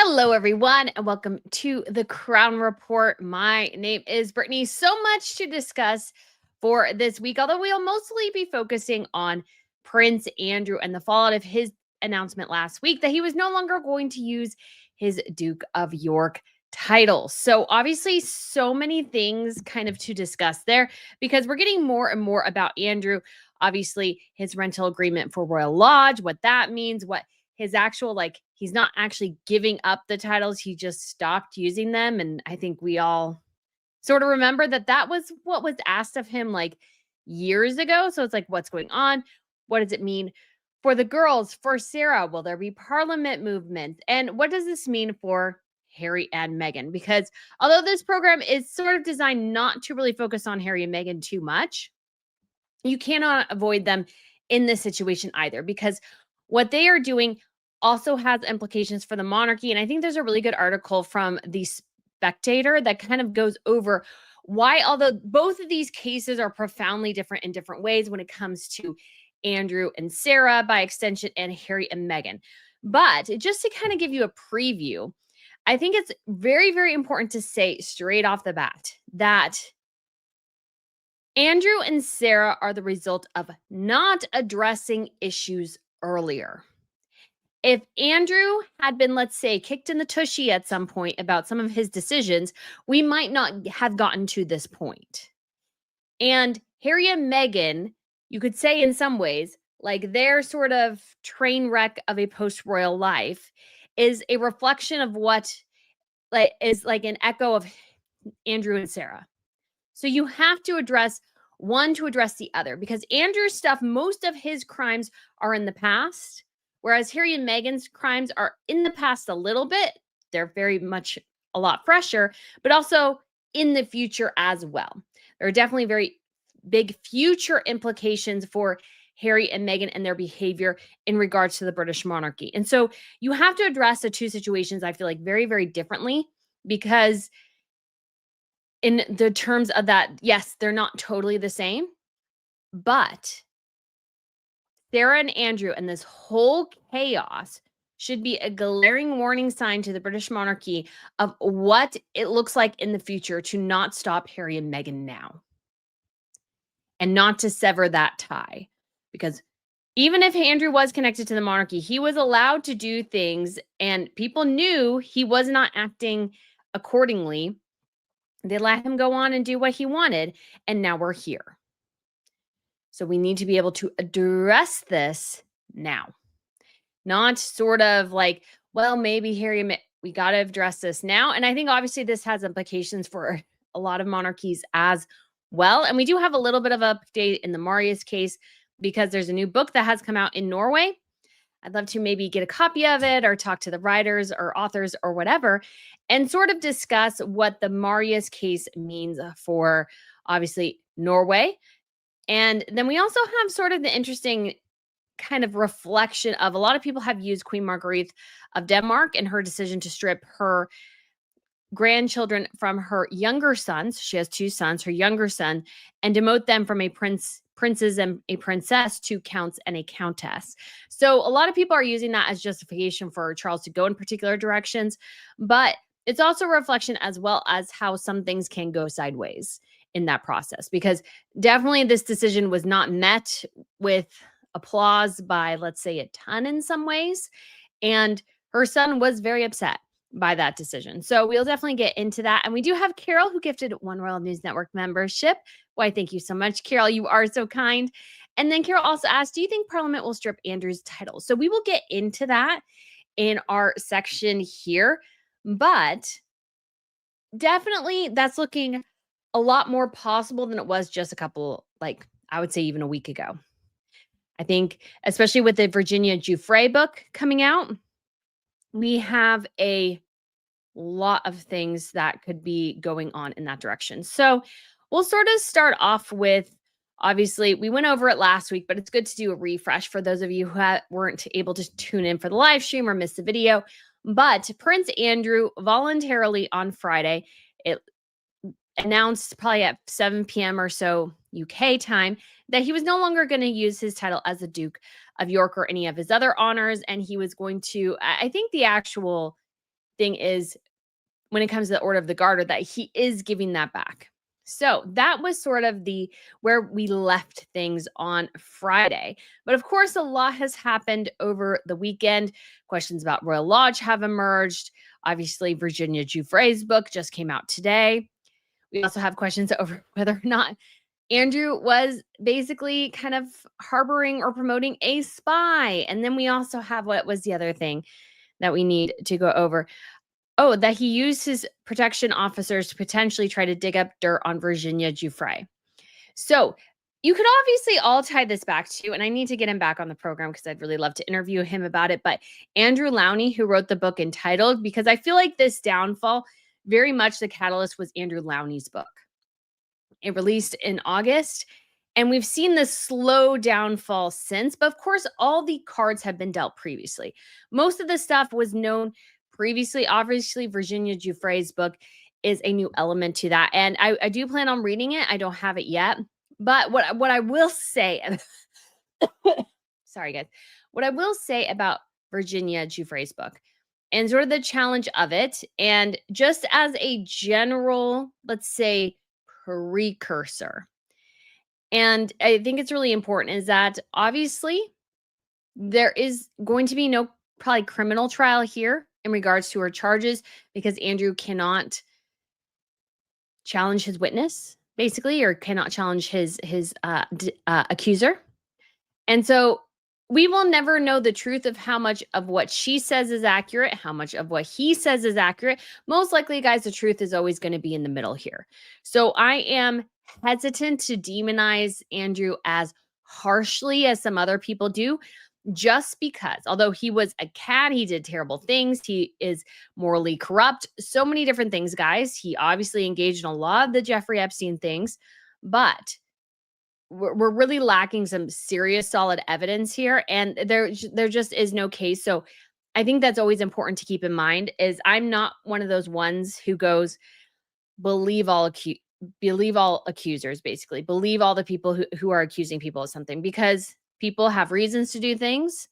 Hello, everyone, and welcome to the Crown Report. My name is Brittany. So much to discuss for this week, although we'll mostly be focusing on Prince Andrew and the fallout of his announcement last week that he was no longer going to use his Duke of York title. So, obviously, so many things kind of to discuss there because we're getting more and more about Andrew. Obviously, his rental agreement for Royal Lodge, what that means, what his actual, he's not actually giving up the titles, he just stopped using them. And I think we all sort of remember that that was what was asked of him years ago. So it's like, what's going on? What does it mean for the girls? For Sarah, will there be parliament movement? And what does this mean for Harry and Meghan? Because although this program is sort of designed not to really focus on Harry and Meghan too much, you cannot avoid them in this situation either, because what they are doing also has implications for the monarchy. And I think there's a really good article from The Spectator that kind of goes over why, although both of these cases are profoundly different in different ways when it comes to Andrew and Sarah, by extension, and Harry and Meghan. But just to kind of give you a preview, I think it's very, very important to say straight off the bat that Andrew and Sarah are the result of not addressing issues earlier. If Andrew had been, let's say, kicked in the tushy at some point about some of his decisions, we might not have gotten to this point. And Harry and Meghan, you could say in some ways, like their sort of train wreck of a post-royal life is a reflection of what is like an echo of Andrew and Sarah. So you have to address one to address the other, because Andrew's stuff, most of his crimes are in the past, whereas Harry and Meghan's crimes are in the past a little bit. They're very much a lot fresher, but also in the future as well. There are definitely very big future implications for Harry and Meghan and their behavior in regards to the British monarchy. And so you have to address the two situations, I feel like, very, very differently, because in the terms of that, yes, they're not totally the same, but Sarah and Andrew and this whole chaos should be a glaring warning sign to the British monarchy of what it looks like in the future to not stop Harry and Meghan now and not to sever that tie. Because even if Andrew was connected to the monarchy, he was allowed to do things and people knew he was not acting accordingly. They let him go on and do what he wanted, and now we're here. So we need to be able to address this now. Not sort of like, well, maybe Harry, we got to address this now. And I think obviously this has implications for a lot of monarchies as well. And we do have a little bit of an update in the Marius case because there's a new book that has come out in Norway. I'd love to maybe get a copy of it or talk to the writers or authors or whatever and sort of discuss what the Marius case means for, obviously, Norway. And then we also have sort of the interesting kind of reflection of a lot of people have used Queen Marguerite of Denmark and her decision to strip her grandchildren from her younger sons. She has two sons, her younger son, and demote them from a princes and a princess to counts and a countess. So a lot of people are using that as justification for Charles to go in particular directions, but it's also a reflection as well as how some things can go sideways in that process, because definitely this decision was not met with applause by, let's say, a ton in some ways, and her son was very upset by that decision. So we'll definitely get into that. And we do have Carol, who gifted One Royal News Network membership. Why, thank you so much, Carol. You are so kind. And then Carol also asked, do you think Parliament will strip Andrew's title? So we will get into that in our section here. But definitely that's looking a lot more possible than it was just a couple, I would say even a week ago. I think, especially with the Virginia Giuffre book coming out, we have a lot of things that could be going on in that direction. So we'll sort of start off with, obviously, we went over it last week, but it's good to do a refresh for those of you who weren't able to tune in for the live stream or missed the video. But Prince Andrew voluntarily on Friday, it announced probably at 7 p.m. or so UK time that he was no longer going to use his title as the Duke of York or any of his other honors. And he was going to, I think the actual thing is when it comes to the Order of the Garter that he is giving that back. So that was sort of where we left things on Friday. But of course, a lot has happened over the weekend. Questions about Royal Lodge have emerged. Obviously, Virginia Giuffre's book just came out today. We also have questions over whether or not Andrew was basically kind of harboring or promoting a spy. And then we also have, what was the other thing that we need to go over? Oh, that he used his protection officers to potentially try to dig up dirt on Virginia Giuffre. So you could obviously all tie this back to, and I need to get him back on the program because I'd really love to interview him about it, but Andrew Lowney, who wrote the book entitled, because I feel like this downfall, very much the catalyst was Andrew Lowney's book. It released in August, and we've seen this slow downfall since, but of course, all the cards have been dealt previously. Most of the stuff was known previously. Obviously, Virginia Giuffre's book is a new element to that, and I do plan on reading it. I don't have it yet, but what I will say, sorry guys, what I will say about Virginia Giuffre's book and sort of the challenge of it, and just as a general, let's say, precursor. And I think it's really important is that obviously there is going to be no probably criminal trial here in regards to her charges because Andrew cannot challenge his witness basically, or cannot challenge his accuser. And so we will never know the truth of how much of what she says is accurate, how much of what he says is accurate. Most likely, guys, the truth is always going to be in the middle here. So I am hesitant to demonize Andrew as harshly as some other people do, just because although he was a cat, he did terrible things, he is morally corrupt, so many different things, guys. He obviously engaged in a lot of the Jeffrey Epstein things, but we're really lacking some serious solid evidence here, and there just is no case. So I think that's always important to keep in mind is I'm not one of those ones who goes believe all accusers, basically believe all the people who are accusing people of something, because people have reasons to do things,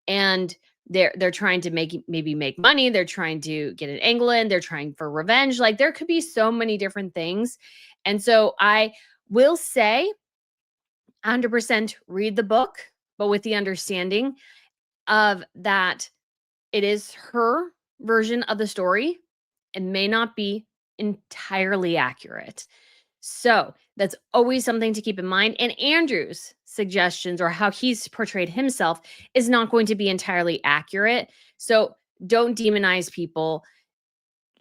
and they're trying to maybe make money, they're trying to get an angle in, they're trying for revenge. Like there could be so many different things. And so I will say 100% read the book, but with the understanding of that it is her version of the story. It may not be entirely accurate. So that's always something to keep in mind. And Andrew's suggestions or how he's portrayed himself is not going to be entirely accurate. So don't demonize people.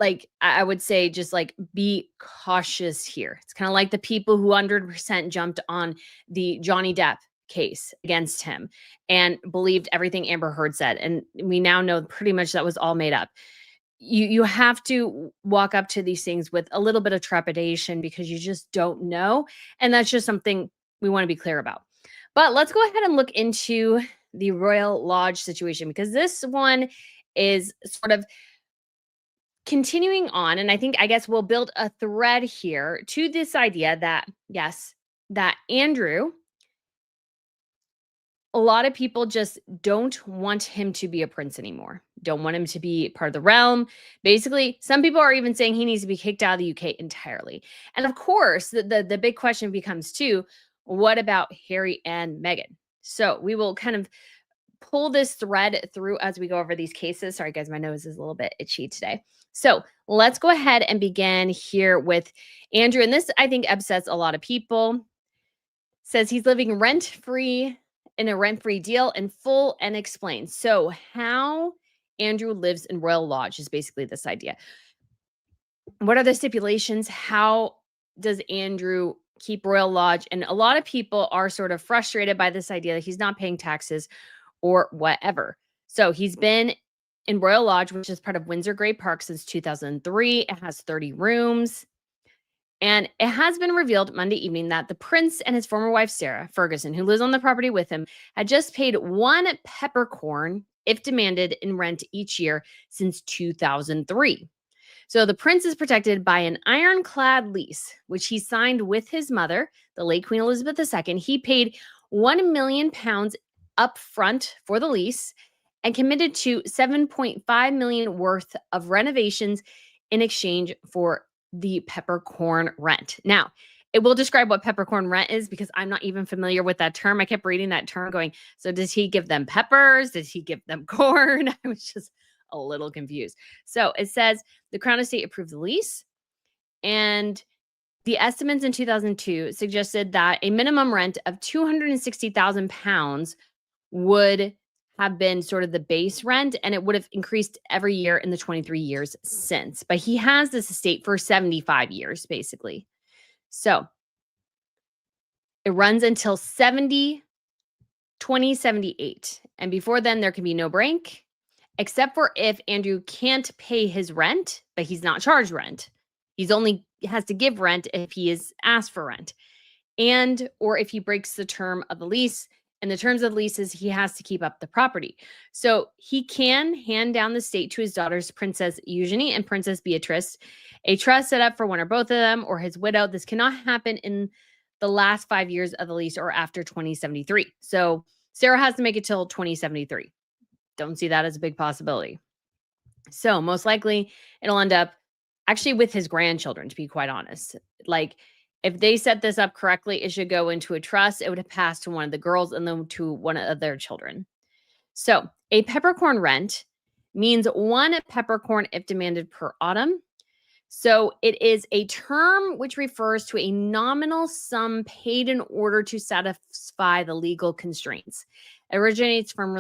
Like I would say, just like be cautious here. It's kind of like the people who 100% jumped on the Johnny Depp case against him and believed everything Amber Heard said. And we now know pretty much that was all made up. You have to walk up to these things with a little bit of trepidation because you just don't know. And that's just something we want to be clear about. But let's go ahead and look into the Royal Lodge situation, because this one is sort of continuing on, and I guess we'll build a thread here to this idea that, yes, that Andrew, a lot of people just don't want him to be a prince anymore, don't want him to be part of the realm. Basically, some people are even saying he needs to be kicked out of the UK entirely. And of course, the big question becomes too, what about Harry and Meghan? So we will kind of pull this thread through as we go over these cases. Sorry, guys, my nose is a little bit itchy today. So let's go ahead and begin here with Andrew. And this, I think, upsets a lot of people. Says he's living rent-free in a rent-free deal in full and explains. So how Andrew lives in Royal Lodge is basically this idea. What are the stipulations? How does Andrew keep Royal Lodge? And a lot of people are sort of frustrated by this idea that he's not paying taxes or whatever. So he's been in Royal Lodge, which is part of Windsor Great Park, since 2003. It has 30 rooms. And it has been revealed Monday evening that the prince and his former wife, Sarah Ferguson, who lives on the property with him, had just paid one peppercorn, if demanded, in rent each year since 2003. So the prince is protected by an ironclad lease, which he signed with his mother, the late Queen Elizabeth II. He paid £1 million up front for the lease, and committed to $7.5 million worth of renovations in exchange for the peppercorn rent. Now, it will describe what peppercorn rent is because I'm not even familiar with that term. I kept reading that term going, so does he give them peppers? Does he give them corn? I was just a little confused. So it says the Crown Estate approved the lease, and the estimates in 2002 suggested that a minimum rent of £260,000 would have been sort of the base rent, and it would have increased every year in the 23 years since. But he has this estate for 75 years, basically. So it runs until 2078. And before then, there can be no break, except for if Andrew can't pay his rent, but he's not charged rent. He's only has to give rent if he is asked for rent, and or if he breaks the term of the lease. And the terms of the leases, he has to keep up the property. So he can hand down the estate to his daughters, Princess Eugenie and Princess Beatrice, a trust set up for one or both of them, or his widow. This cannot happen in the last 5 years of the lease or after 2073. So Sarah has to make it till 2073. Don't see that as a big possibility. So most likely it'll end up actually with his grandchildren, to be quite honest. Like, if they set this up correctly, it should go into a trust. It would have passed to one of the girls and then to one of their children. So a peppercorn rent means one peppercorn if demanded per autumn. So it is a term which refers to a nominal sum paid in order to satisfy the legal constraints. It originates from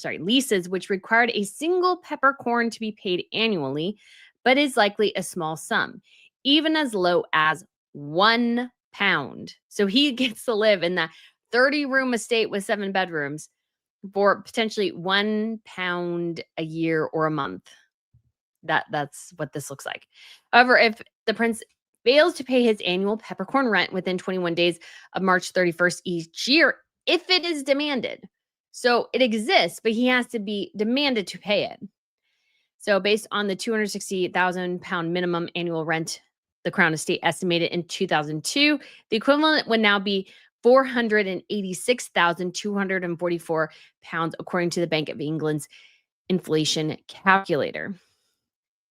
leases which required a single peppercorn to be paid annually, but is likely a small sum, even as low as £1. So he gets to live in that 30-room estate with 7 bedrooms for potentially £1 a year or a month. That's what this looks like. However, if the prince fails to pay his annual peppercorn rent within 21 days of March 31st each year, if it is demanded. So it exists, but he has to be demanded to pay it. So based on the £260,000 minimum annual rent the Crown Estate estimated in 2002, the equivalent would now be £486,244, according to the Bank of England's inflation calculator.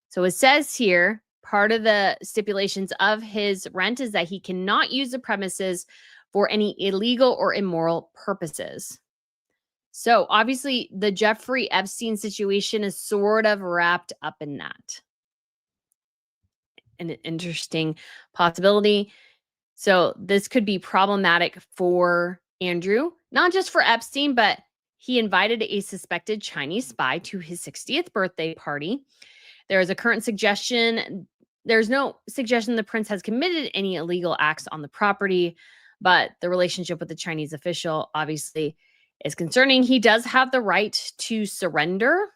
So it says here, part of the stipulations of his rent is that he cannot use the premises for any illegal or immoral purposes. So obviously the Jeffrey Epstein situation is sort of wrapped up in that. An interesting possibility. So this could be problematic for Andrew, not just for Epstein, but he invited a suspected Chinese spy to his 60th birthday party. There is a current suggestion. There's no suggestion the prince has committed any illegal acts on the property, but the relationship with the Chinese official obviously is concerning. He does have the right to surrender.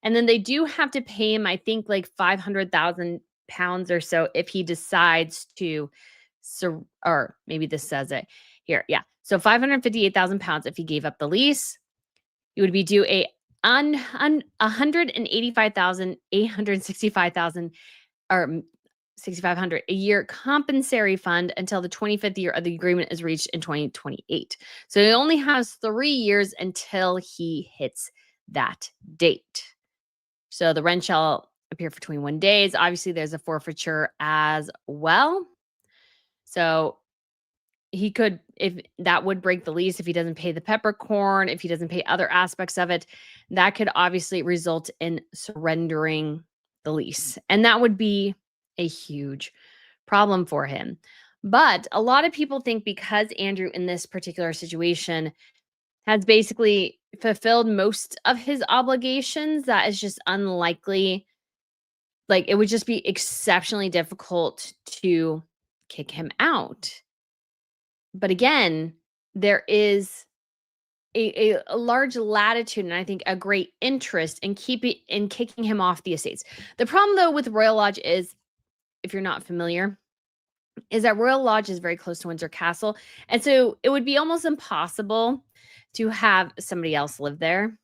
And then they do have to pay him, I think, like £500,000 or so if he decides to, or maybe this says it here. Yeah. So £558,000 if he gave up the lease. He would be due a $185,865,000 or 6,500 a year compensatory fund until the 25th year of the agreement is reached in 2028. So he only has 3 years until he hits that date. So the rent shall appear for 21 days. Obviously, there's a forfeiture as well. So he could, if that would break the lease, if he doesn't pay the peppercorn, if he doesn't pay other aspects of it, that could obviously result in surrendering the lease. And that would be a huge problem for him. But a lot of people think because Andrew in this particular situation has basically fulfilled most of his obligations, that is just unlikely. Like, it would just be exceptionally difficult to kick him out. But again, there is a large latitude and I think a great interest in kicking him off the estates. The problem though with Royal Lodge is, if you're not familiar, is that Royal Lodge is very close to Windsor Castle. And so it would be almost impossible to have somebody else live there.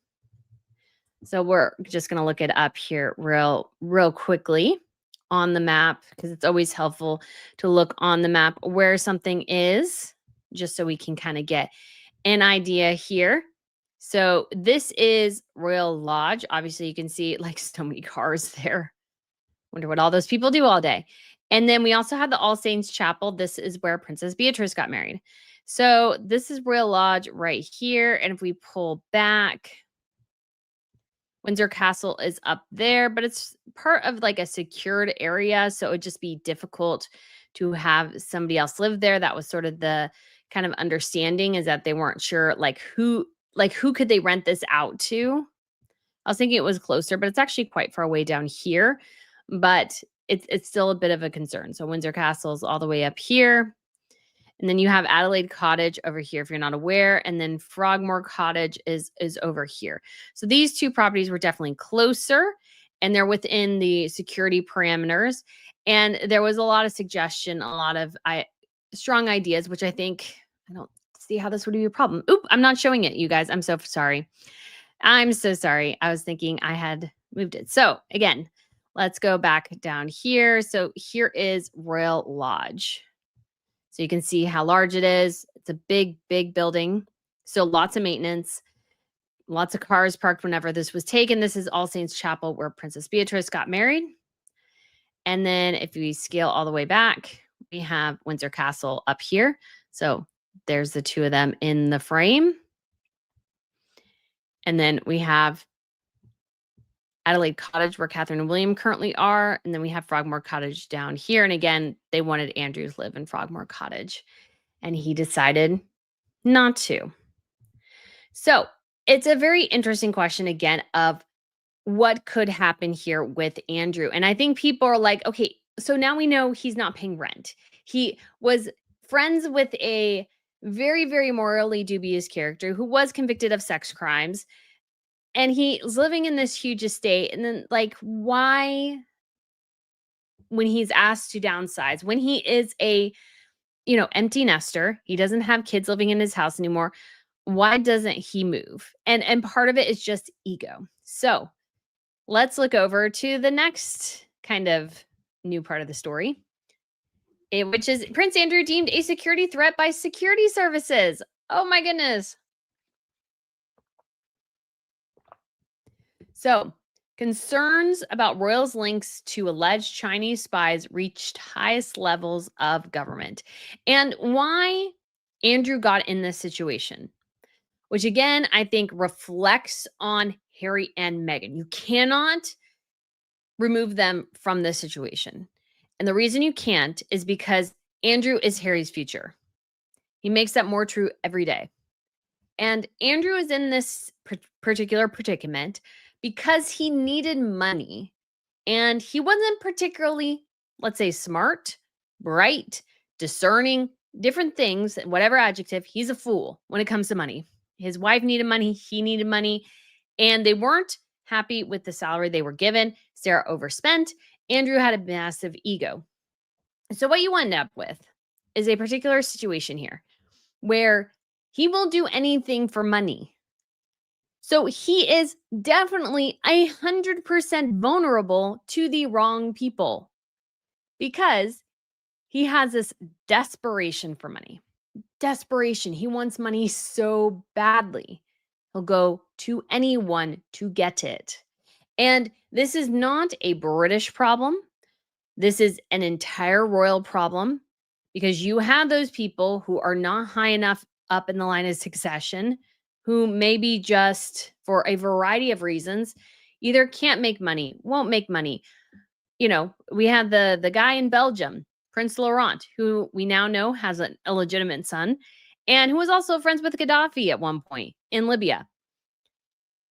So we're just going to look it up here real quickly on the map, because it's always helpful to look on the map where something is, just so we can kind of get an idea here. So this is Royal Lodge. Obviously, you can see like so many cars there. Wonder what all those people do all day. And then we also have the All Saints Chapel. This is where Princess Beatrice got married. So this is Royal Lodge right here. And if we pull back, Windsor Castle is up there, but it's part of like a secured area. So it would just be difficult to have somebody else live there. That was sort of the kind of understanding, is that they weren't sure like who could they rent this out to. I was thinking it was closer, but it's actually quite far away down here. But it's still a bit of a concern. So Windsor Castle's all the way up here. And then you have Adelaide Cottage over here, if you're not aware. And then Frogmore Cottage is over here. So these two properties were definitely closer, and they're within the security parameters. And there was a lot of suggestion, a lot of strong ideas, which I think, I don't see how this would be a problem. Oop, I'm not showing it, you guys. I'm so sorry. I'm so sorry. I was thinking I had moved it. So again, let's go back down here. So here is Royal Lodge. So you can see how large it is. It's a big, big building. So lots of maintenance, lots of cars parked whenever this was taken. This is All Saints Chapel, where Princess Beatrice got married. And then if we scale all the way back, we have Windsor Castle up here. So there's the two of them in the frame. And then we have Adelaide Cottage, where Catherine and William currently are. And then we have Frogmore Cottage down here. And again, they wanted Andrew to live in Frogmore Cottage, and he decided not to. So it's a very interesting question again of what could happen here with Andrew. And I think people are like, okay, so now we know he's not paying rent. He was friends with a very, very morally dubious character who was convicted of sex crimes. And he's living in this huge estate. And then, like, why, when he's asked to downsize, when he is a, empty nester, he doesn't have kids living in his house anymore, why doesn't he move? And part of it is just ego. So let's look over to the next kind of new part of the story, which is Prince Andrew deemed a security threat by security services. Oh my goodness. So, concerns about royals' links to alleged Chinese spies reached highest levels of government. And why Andrew got in this situation, which again, I think reflects on Harry and Meghan. You cannot remove them from this situation. And the reason you can't is because Andrew is Harry's future. He makes that more true every day. And Andrew is in this particular predicament because he needed money, and he wasn't particularly, let's say, smart, bright, discerning, different things, whatever adjective. He's a fool when it comes to money. His wife needed money, he needed money, and they weren't happy with the salary they were given. Sarah overspent. Andrew had a massive ego. So what you end up with is a particular situation here where he will do anything for money. So he is definitely 100% vulnerable to the wrong people because he has this desperation for money. Desperation. He wants money so badly. He'll go to anyone to get it. And this is not a British problem. This is an entire royal problem, because you have those people who are not high enough up in the line of succession, who maybe just for a variety of reasons either can't make money, won't make money. We have the guy in Belgium, Prince Laurent, who we now know has an illegitimate son, and who was also friends with Gaddafi at one point in Libya.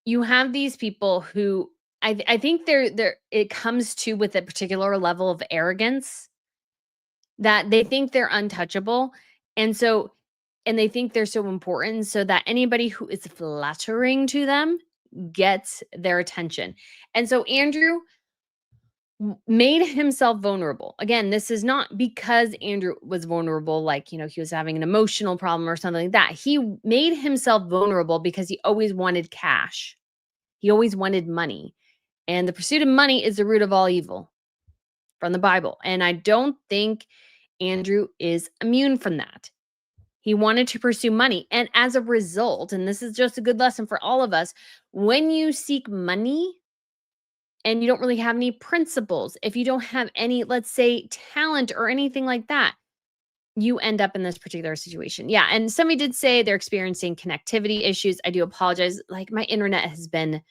You have these people who I think it comes to with a particular level of arrogance that they think they're untouchable. And they think they're so important, so that anybody who is flattering to them gets their attention. And so Andrew made himself vulnerable. Again, this is not because Andrew was vulnerable, like, he was having an emotional problem or something like that. He made himself vulnerable because he always wanted cash. He always wanted money. And the pursuit of money is the root of all evil from the Bible. And I don't think Andrew is immune from that. He wanted to pursue money. And as a result, and this is just a good lesson for all of us, when you seek money and you don't really have any principles, if you don't have any, let's say, talent or anything like that, you end up in this particular situation. Yeah. And somebody did say they're experiencing connectivity issues. I do apologize. Like my internet has been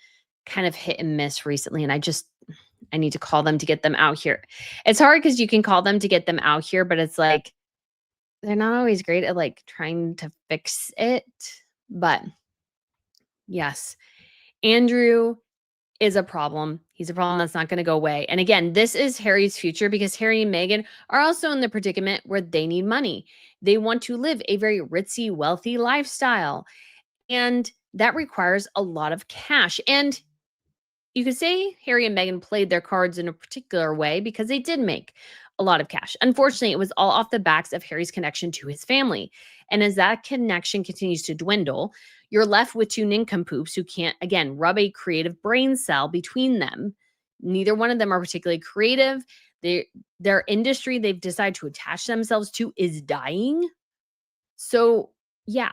kind of hit and miss recently. And I need to call them to get them out here. It's hard because you can call them to get them out here, but it's like they're not always great at like trying to fix it. But yes, Andrew is a problem. He's a problem that's not going to go away. And again, this is Harry's future because Harry and Meghan are also in the predicament where they need money. They want to live a very ritzy, wealthy lifestyle. And that requires a lot of cash. And you could say Harry and Meghan played their cards in a particular way because they did make a lot of cash. Unfortunately, it was all off the backs of Harry's connection to his family. And as that connection continues to dwindle, you're left with two nincompoops who can't, again, rub a creative brain cell between them. Neither one of them are particularly creative. Their industry they've decided to attach themselves to is dying. So, yeah,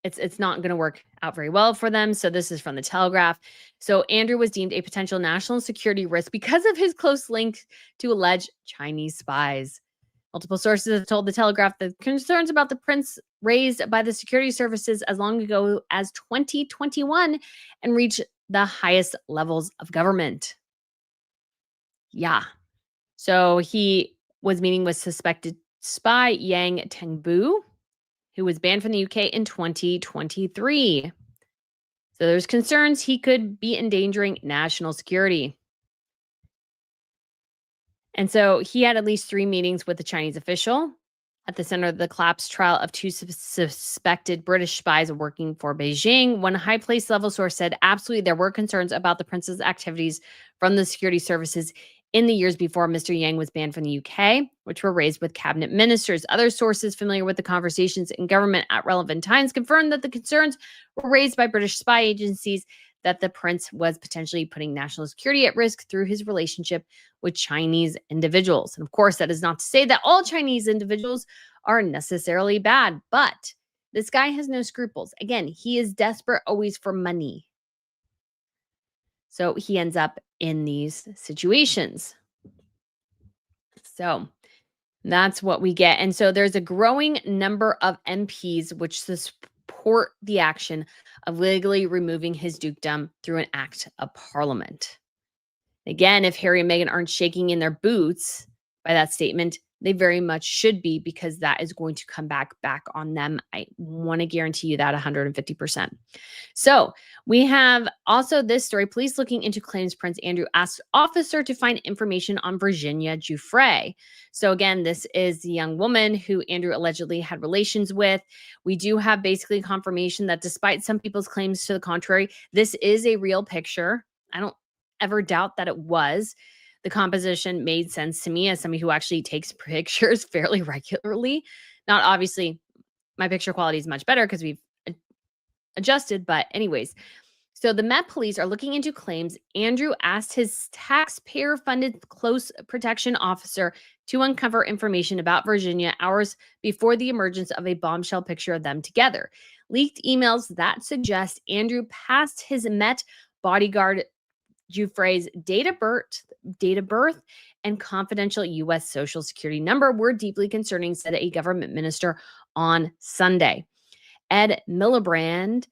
it's not going to work out very well for them. So this is from the Telegraph. So Andrew was deemed a potential national security risk because of his close link to alleged Chinese spies. Multiple sources have told the Telegraph that concerns about the prince raised by the security services as long ago as 2021 and reached the highest levels of government. Yeah. So he was meeting with suspected spy Yang Tengbu, who was banned from the UK in 2023. So there's concerns he could be endangering national security. And so he had at least 3 meetings with the Chinese official at the center of the collapse trial of 2 suspected British spies working for Beijing. One high-placed level source said absolutely there were concerns about the prince's activities from the security services in the years before Mr. Yang was banned from the UK, which were raised with cabinet ministers. Other sources familiar with the conversations in government at relevant times confirmed that the concerns were raised by British spy agencies that the prince was potentially putting national security at risk through his relationship with Chinese individuals. And of course, that is not to say that all Chinese individuals are necessarily bad, but this guy has no scruples. Again, he is desperate always for money. So he ends up in these situations. So that's what we get. And so there's a growing number of MPs which support the action of legally removing his dukedom through an act of parliament. Again, if Harry and Meghan aren't shaking in their boots by that statement, they very much should be because that is going to come back on them. I want to guarantee you that 150%. So we have also this story. Police looking into claims Prince Andrew asked officer to find information on Virginia Giuffre. So again, this is the young woman who Andrew allegedly had relations with. We do have basically confirmation that despite some people's claims to the contrary, this is a real picture. I don't ever doubt that it was. The composition made sense to me as somebody who actually takes pictures fairly regularly. Not obviously, my picture quality is much better because we've adjusted, but anyways. So the Met Police are looking into claims Andrew asked his taxpayer-funded close protection officer to uncover information about Virginia hours before the emergence of a bombshell picture of them together. Leaked emails that suggest Andrew passed his Met bodyguard Giuffre's date of birth, and confidential U.S. Social Security number were deeply concerning, said a government minister on Sunday. Ed Miliband,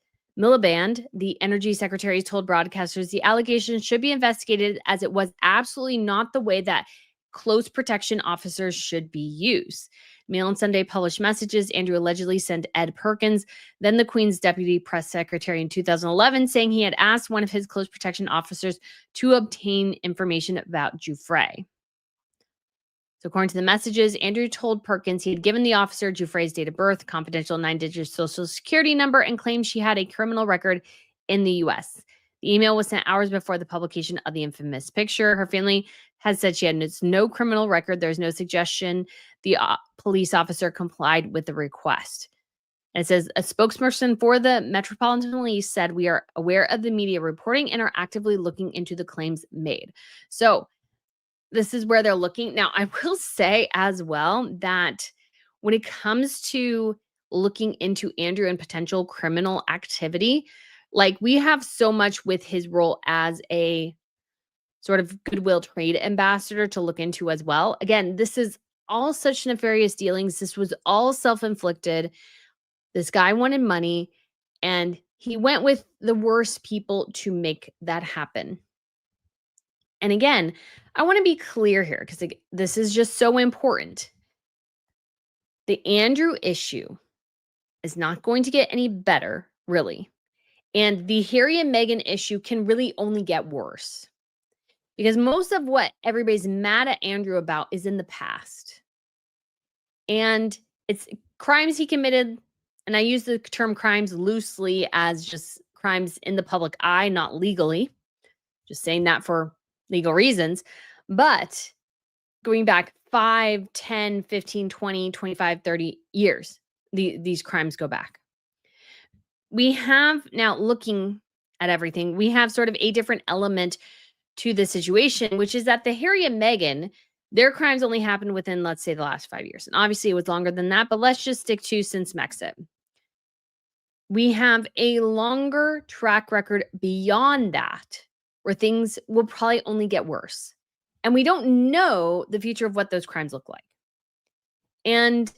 the energy secretary, told broadcasters the allegations should be investigated as it was absolutely not the way that close protection officers should be used. Mail on Sunday published messages Andrew allegedly sent Ed Perkins, then the Queen's deputy press secretary in 2011, saying he had asked one of his close protection officers to obtain information about Giuffre. So according to the messages, Andrew told Perkins he had given the officer Giuffre's date of birth, confidential 9-digit social security number, and claimed she had a criminal record in the U.S. The email was sent hours before the publication of the infamous picture. Her family has said she had no criminal record. There's no suggestion the police officer complied with the request. And it says a spokesperson for the Metropolitan Police said, "We are aware of the media reporting and are actively looking into the claims made." So this is where they're looking. Now, I will say as well that when it comes to looking into Andrew and potential criminal activity. Like, we have so much with his role as a sort of goodwill trade ambassador to look into as well. Again, this is all such nefarious dealings. This was all self-inflicted. This guy wanted money, and he went with the worst people to make that happen. And again, I want to be clear here because this is just so important. The Andrew issue is not going to get any better, really. And the Harry and Meghan issue can really only get worse because most of what everybody's mad at Andrew about is in the past. And it's crimes he committed. And I use the term crimes loosely as just crimes in the public eye, not legally. Just saying that for legal reasons. But going back 5, 10, 15, 20, 25, 30 years, these crimes go back. We have now, looking at everything, we have sort of a different element to the situation, which is that the Harry and Meghan, their crimes only happened within, let's say, the last 5 years. And obviously it was longer than that, but let's just stick to since Mexit. We have a longer track record beyond that, where things will probably only get worse. And we don't know the future of what those crimes look like. And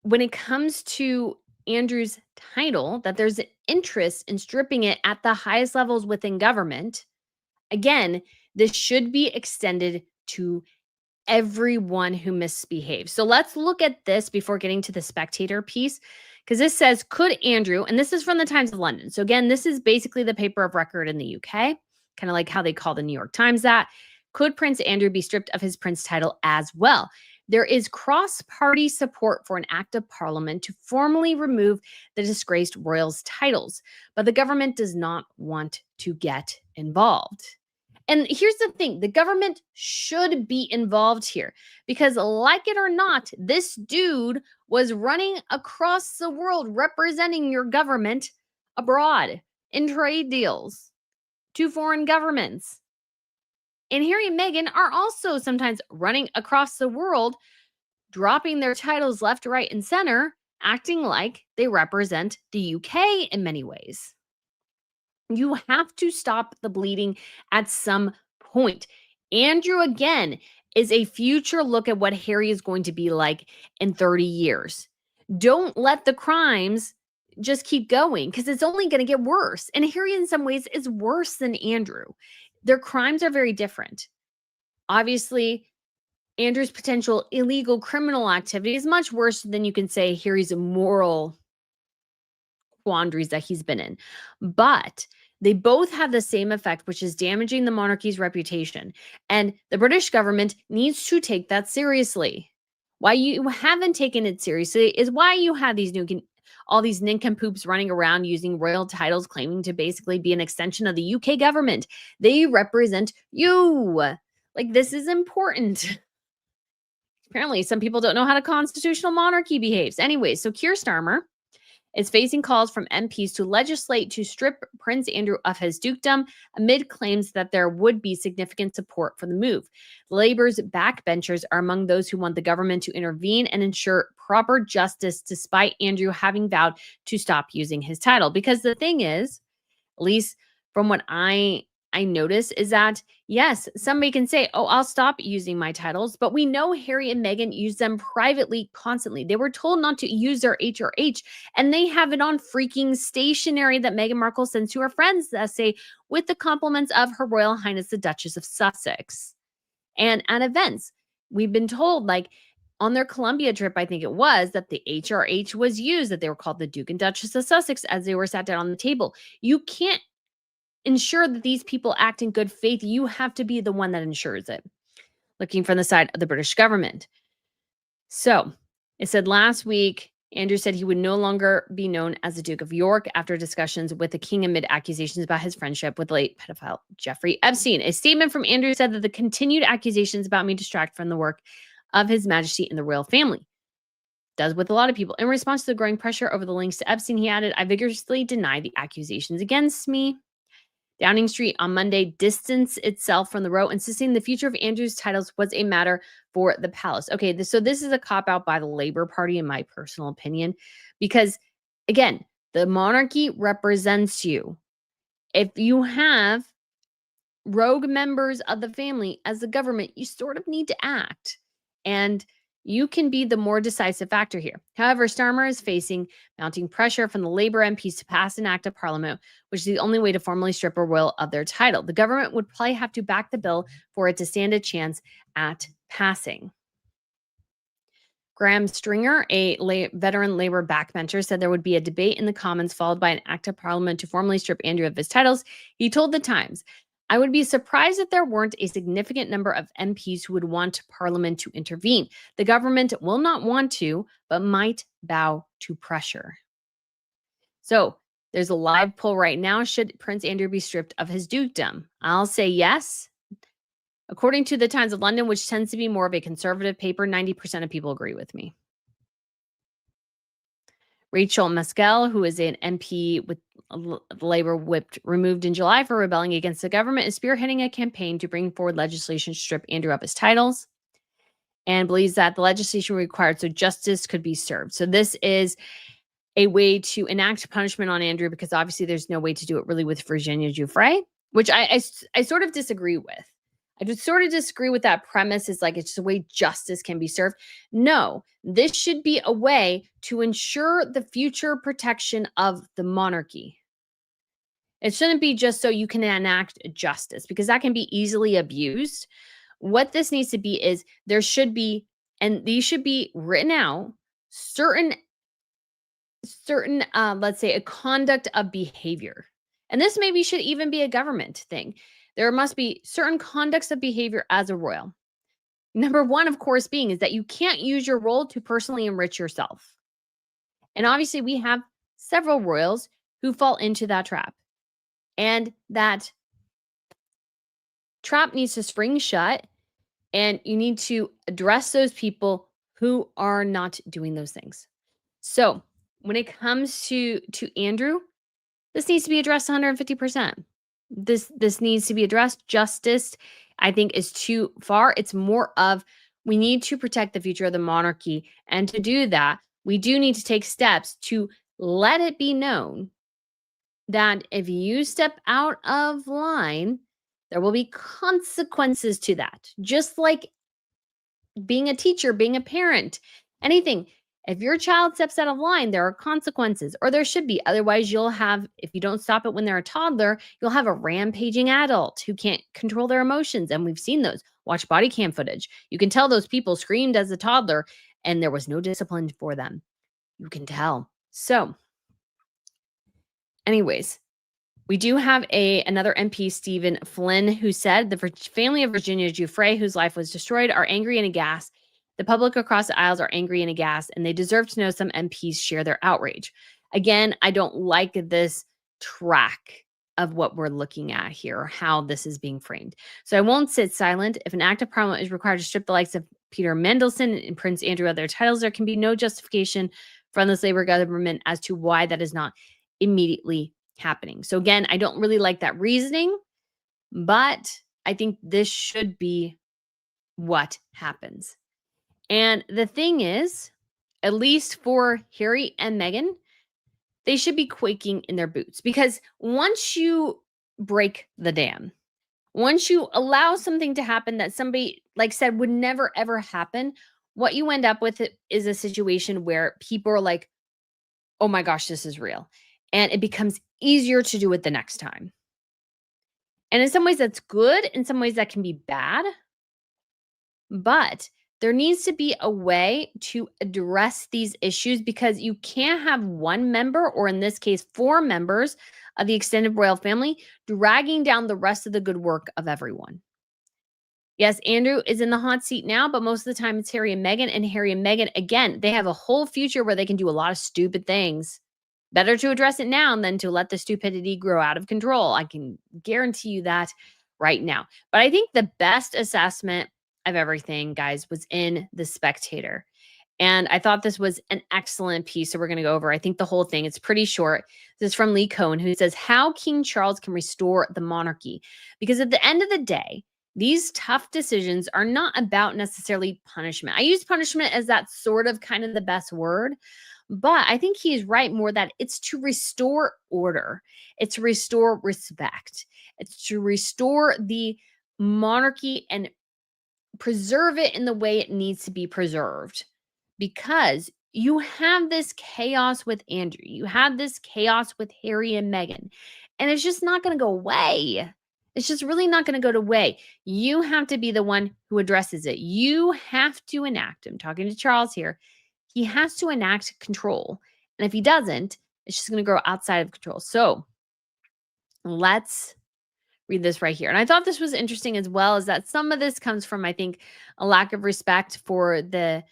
when it comes to Andrew's title, that there's an interest in stripping it at the highest levels within government, again, this should be extended to everyone who misbehaves. So let's look at this before getting to the Spectator piece, because this says, could Andrew, and this is from the Times of London. So again, this is basically the paper of record in the UK, kind of like how they call the New York Times that. Could Prince Andrew be stripped of his prince title as well? There is cross-party support for an act of parliament to formally remove the disgraced royals' titles, but the government does not want to get involved. And here's the thing, the government should be involved here because, like it or not, this dude was running across the world representing your government abroad in trade deals to foreign governments. And Harry and Meghan are also sometimes running across the world, dropping their titles left, right, and center, acting like they represent the UK in many ways. You have to stop the bleeding at some point. Andrew, again, is a future look at what Harry is going to be like in 30 years. Don't let the crimes just keep going because it's only going to get worse. And Harry, in some ways, is worse than Andrew. Their crimes are very different. Obviously, Andrew's potential illegal criminal activity is much worse than you can say Harry's moral quandaries that he's been in. But they both have the same effect, which is damaging the monarchy's reputation. And the British government needs to take that seriously. Why you haven't taken it seriously is why you have all these nincompoops running around using royal titles, claiming to basically be an extension of the UK government. They represent you. Like, this is important. Apparently, some people don't know how a constitutional monarchy behaves. Anyway, so Keir Starmer is facing calls from MPs to legislate to strip Prince Andrew of his dukedom amid claims that there would be significant support for the move. Labour's backbenchers are among those who want the government to intervene and ensure proper justice despite Andrew having vowed to stop using his title. Because the thing is, at least from what I notice, is that, yes, somebody can say, oh, I'll stop using my titles, but we know Harry and Meghan use them privately constantly. They were told not to use their HRH, and they have it on freaking stationery that Meghan Markle sends to her friends that say, with the compliments of Her Royal Highness the Duchess of Sussex. And at events, we've been told, like on their Colombia trip, I think it was, that the HRH was used, that they were called the Duke and Duchess of Sussex as they were sat down on the table. You can't ensure that these people act in good faith. You have to be the one that ensures it. Looking from the side of the British government. So it said last week, Andrew said he would no longer be known as the Duke of York after discussions with the king amid accusations about his friendship with late pedophile Jeffrey Epstein. A statement from Andrew said that the continued accusations about me distract from the work of His Majesty and the royal family. Does with a lot of people. In response to the growing pressure over the links to Epstein, he added, I vigorously deny the accusations against me. Downing Street on Monday distanced itself from the row, insisting the future of Andrew's titles was a matter for the palace. Okay, so this is a cop out by the Labor Party, in my personal opinion, because again, the monarchy represents you. If you have rogue members of the family as the government, you sort of need to act. And you can be the more decisive factor here. However, Starmer is facing mounting pressure from the Labour MPs to pass an act of parliament, which is the only way to formally strip a royal of their title. The government would probably have to back the bill for it to stand a chance at passing. Graham Stringer, a veteran Labour backbencher, said there would be a debate in the Commons followed by an act of parliament to formally strip Andrew of his titles. He told The Times, I would be surprised if there weren't a significant number of MPs who would want Parliament to intervene. The government will not want to, but might bow to pressure. So there's a live poll right now. Should Prince Andrew be stripped of his dukedom? I'll say yes. According to the Times of London, which tends to be more of a conservative paper, 90% of people agree with me. Rachel Maskell, who is an MP with Labour whipped removed in July for rebelling against the government, is spearheading a campaign to bring forward legislation to strip Andrew of his titles and believes that the legislation required so justice could be served. So this is a way to enact punishment on Andrew because obviously there's no way to do it really with Virginia Giuffre, which I sort of disagree with. I just sort of disagree with that premise. It's like it's just a way justice can be served. No, this should be a way to ensure the future protection of the monarchy. It shouldn't be just so you can enact justice because that can be easily abused. What this needs to be is there should be, and these should be written out, certain let's say a conduct of behavior. And this maybe should even be a government thing. There must be certain conducts of behavior as a royal. Number one, of course, being is that you can't use your role to personally enrich yourself. And obviously, we have several royals who fall into that trap. And that trap needs to spring shut. And you need to address those people who are not doing those things. So when it comes to Andrew, this needs to be addressed 150%. This needs to be addressed. Justice, I think, is too far. It's more of we need to protect the future of the monarchy. And to do that, we do need to take steps to let it be known that if you step out of line, there will be consequences to that. Just like being a teacher, being a parent, anything. If your child steps out of line, there are consequences, or there should be. Otherwise, you'll have, if you don't stop it when they're a toddler, you'll have a rampaging adult who can't control their emotions. And we've seen those. Watch body cam footage. You can tell those people screamed as a toddler and there was no discipline for them. You can tell. So, anyways, we do have another MP, Stephen Flynn, who said the family of Virginia Giuffre, whose life was destroyed, are angry and aghast. The public across the aisles are angry and aghast, and they deserve to know some MPs share their outrage. Again, I don't like this track of what we're looking at here, or how this is being framed. So I won't sit silent. If an act of parliament is required to strip the likes of Peter Mandelson and Prince Andrew of their titles, there can be no justification from this Labour government as to why that is not immediately happening. So again, I don't really like that reasoning, but I think this should be what happens. And the thing is, at least for Harry and Meghan, they should be quaking in their boots because once you break the dam, once you allow something to happen that somebody like said would never ever happen, what you end up with is a situation where people are like, oh my gosh, this is real. And it becomes easier to do it the next time. And in some ways that's good. In some ways that can be bad. But there needs to be a way to address these issues because you can't have one member, or in this case, 4 members of the extended royal family, dragging down the rest of the good work of everyone. Yes, Andrew is in the hot seat now, but most of the time it's Harry and Meghan. And Harry and Meghan, again, they have a whole future where they can do a lot of stupid things. Better to address it now than to let the stupidity grow out of control. I can guarantee you that right now. But I think the best assessment of everything, guys, was in The Spectator. And I thought this was an excellent piece. So we're going to go over, I think, the whole thing. It's pretty short. This is from Lee Cohen, who says, How King Charles Can Restore the Monarchy. Because at the end of the day, these tough decisions are not about necessarily punishment. I use punishment as that sort of kind of the best word, but I think he's right more that it's to restore order, it's to restore respect, it's to restore the monarchy and preserve it in the way it needs to be preserved. Because you have this chaos with Andrew, you have this chaos with Harry and Meghan, and it's just not going to go away. It's just really not going to go away. You have to be the one who addresses it. You have to enact. I'm talking to Charles here. He has to enact control. And if he doesn't, it's just going to grow outside of control. So let's read this right here. And I thought this was interesting as well, is that some of this comes from, I think, a lack of respect for the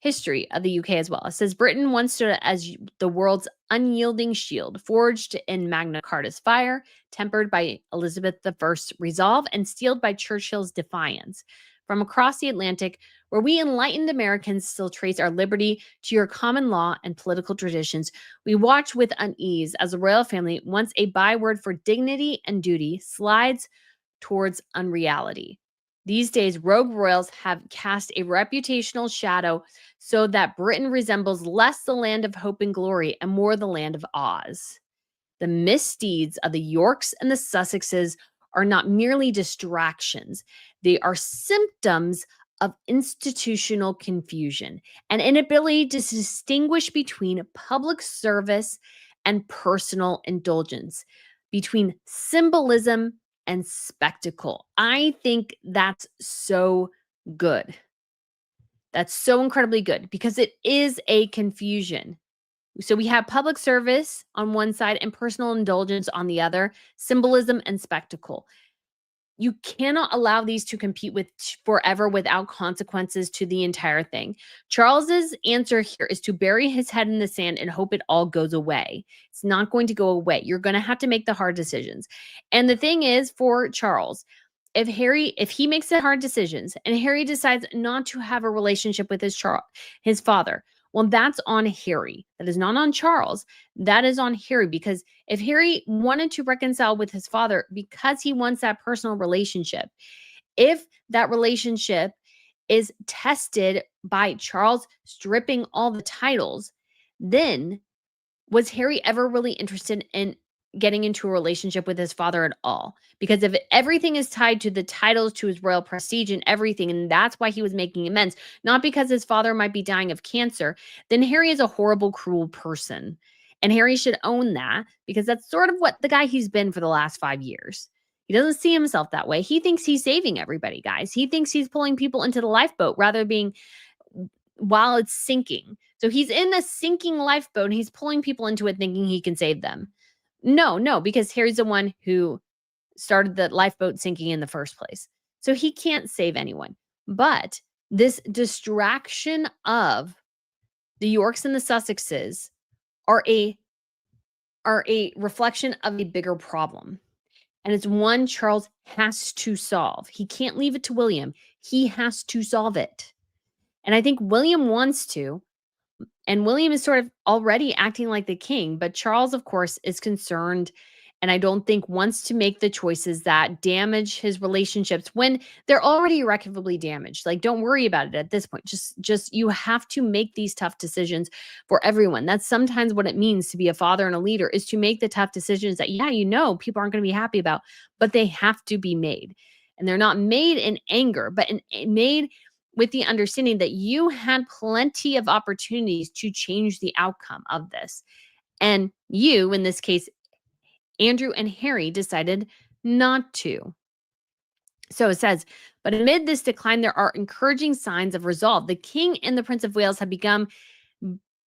history of the UK as well. It says Britain once stood as the world's unyielding shield, forged in Magna Carta's fire, tempered by Elizabeth I's resolve, and steeled by Churchill's defiance. From across the Atlantic, where we enlightened Americans still trace our liberty to your common law and political traditions, we watch with unease as the royal family, once a byword for dignity and duty, slides towards unreality. These days, rogue royals have cast a reputational shadow so that Britain resembles less the land of hope and glory and more the land of Oz. The misdeeds of the Yorks and the Sussexes are not merely distractions, they are symptoms of institutional confusion and inability to distinguish between public service and personal indulgence, between symbolism and spectacle. I think that's so good. That's so incredibly good because it is a confusion. So we have public service on one side and personal indulgence on the other, symbolism and spectacle. You cannot allow these to compete with forever without consequences to the entire thing. Charles's answer here is to bury his head in the sand and hope it all goes away. It's not going to go away. You're going to have to make the hard decisions. And the thing is, for Charles, if he makes the hard decisions and Harry decides not to have a relationship with his father, well, that's on Harry. That is not on Charles. That is on Harry, because if Harry wanted to reconcile with his father because he wants that personal relationship, if that relationship is tested by Charles stripping all the titles, then was Harry ever really interested in getting into a relationship with his father at all? Because if everything is tied to the titles, to his royal prestige and everything, and that's why he was making amends, not because his father might be dying of cancer, then Harry is a horrible, cruel person. And Harry should own that, because that's sort of what the guy he's been for the last 5 years. He doesn't see himself that way. He thinks he's saving everybody, guys. He thinks he's pulling people into the lifeboat rather being while it's sinking. So he's in a sinking lifeboat and he's pulling people into it thinking he can save them. No, because Harry's the one who started the lifeboat sinking in the first place. So he can't save anyone. But this distraction of the Yorks and the Sussexes are a reflection of a bigger problem. And it's one Charles has to solve. He can't leave it to William. He has to solve it. And I think William wants to. And William is sort of already acting like the king, but Charles, of course, is concerned, and I don't think wants to make the choices that damage his relationships when they're already irrecoverably damaged. Like, don't worry about it at this point. Just you have to make these tough decisions for everyone. That's sometimes what it means to be a father and a leader, is to make the tough decisions that, people aren't going to be happy about, but they have to be made. And they're not made in anger, but made with the understanding that you had plenty of opportunities to change the outcome of this. And you, in this case, Andrew and Harry, decided not to. So it says, but amid this decline, there are encouraging signs of resolve. The King and the Prince of Wales have begun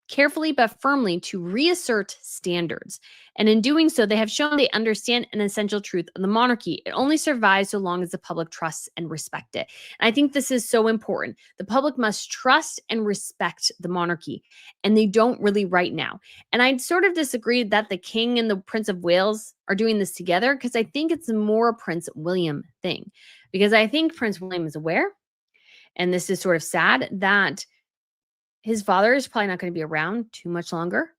carefully but firmly to reassert standards. And in doing so, they have shown they understand an essential truth of the monarchy. It only survives so long as the public trusts and respect it. And I think this is so important. The public must trust and respect the monarchy, and they don't really right now. And I'd sort of disagree that the King and the Prince of Wales are doing this together, because I think it's more a Prince William thing. Because I think Prince William is aware, and this is sort of sad, that his father is probably not going to be around too much longer.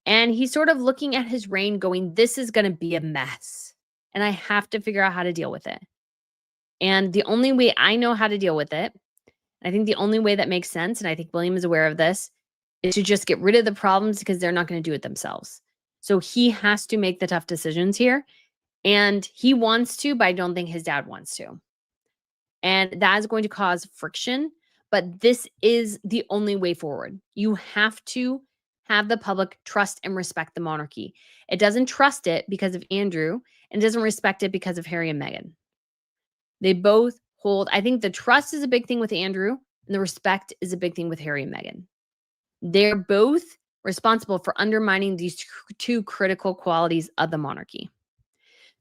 And he's sort of looking at his reign going, this is going to be a mess. And I have to figure out how to deal with it. And the only way I know how to deal with it, I think the only way that makes sense, and I think William is aware of this, is to just get rid of the problems because they're not going to do it themselves. So he has to make the tough decisions here. And he wants to, but I don't think his dad wants to. And that is going to cause friction. But this is the only way forward. You have to have the public trust and respect the monarchy. It doesn't trust it because of Andrew and doesn't respect it because of Harry and Meghan. They both hold, I think the trust is a big thing with Andrew and the respect is a big thing with Harry and Meghan. They're both responsible for undermining these two critical qualities of the monarchy.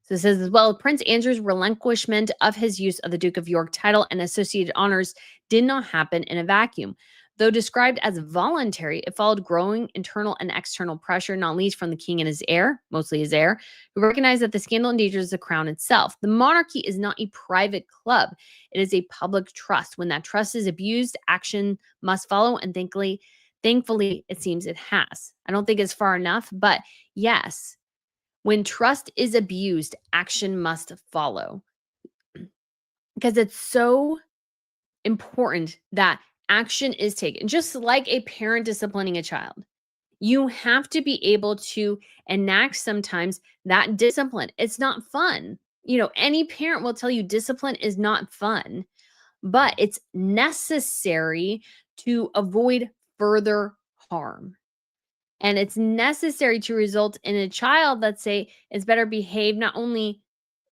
So it says as well, Prince Andrew's relinquishment of his use of the Duke of York title and associated honors did not happen in a vacuum. Though described as voluntary, it followed growing internal and external pressure, not least from the king and his heir, mostly his heir, who recognized that the scandal endangers the crown itself. The monarchy is not a private club. It is a public trust. When that trust is abused, action must follow, and thankfully, it seems it has. I don't think it's far enough, but yes, when trust is abused, action must follow. Because it's so important that action is taken, just like a parent disciplining a child. You have to be able to enact sometimes that discipline. It's not fun. Any parent will tell you discipline is not fun, but it's necessary to avoid further harm. And it's necessary to result in a child that, say, is better behaved, not only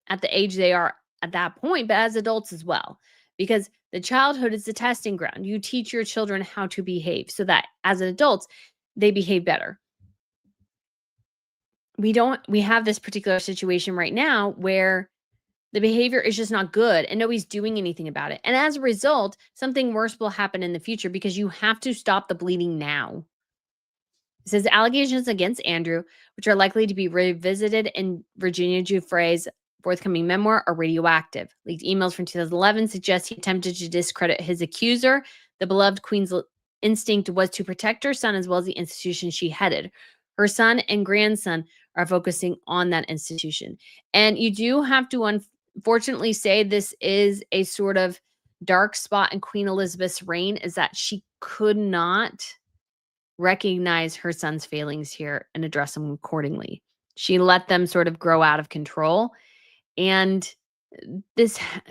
at the age they are at that point, but as adults as well. Because the childhood is the testing ground. You teach your children how to behave so that as adults, they behave better. We have this particular situation right now where the behavior is just not good and nobody's doing anything about it. And as a result, something worse will happen in the future because you have to stop the bleeding now. It says allegations against Andrew, which are likely to be revisited in Virginia Giuffre's forthcoming memoir, are radioactive. Leaked emails from 2011 suggest he attempted to discredit his accuser. The beloved queen's instinct was to protect her son as well as the institution she headed. Her son and grandson are focusing on that institution. And you do have to unfortunately say this is a sort of dark spot in Queen Elizabeth's reign, is that she could not recognize her son's failings here and address them accordingly. She let them sort of grow out of control. And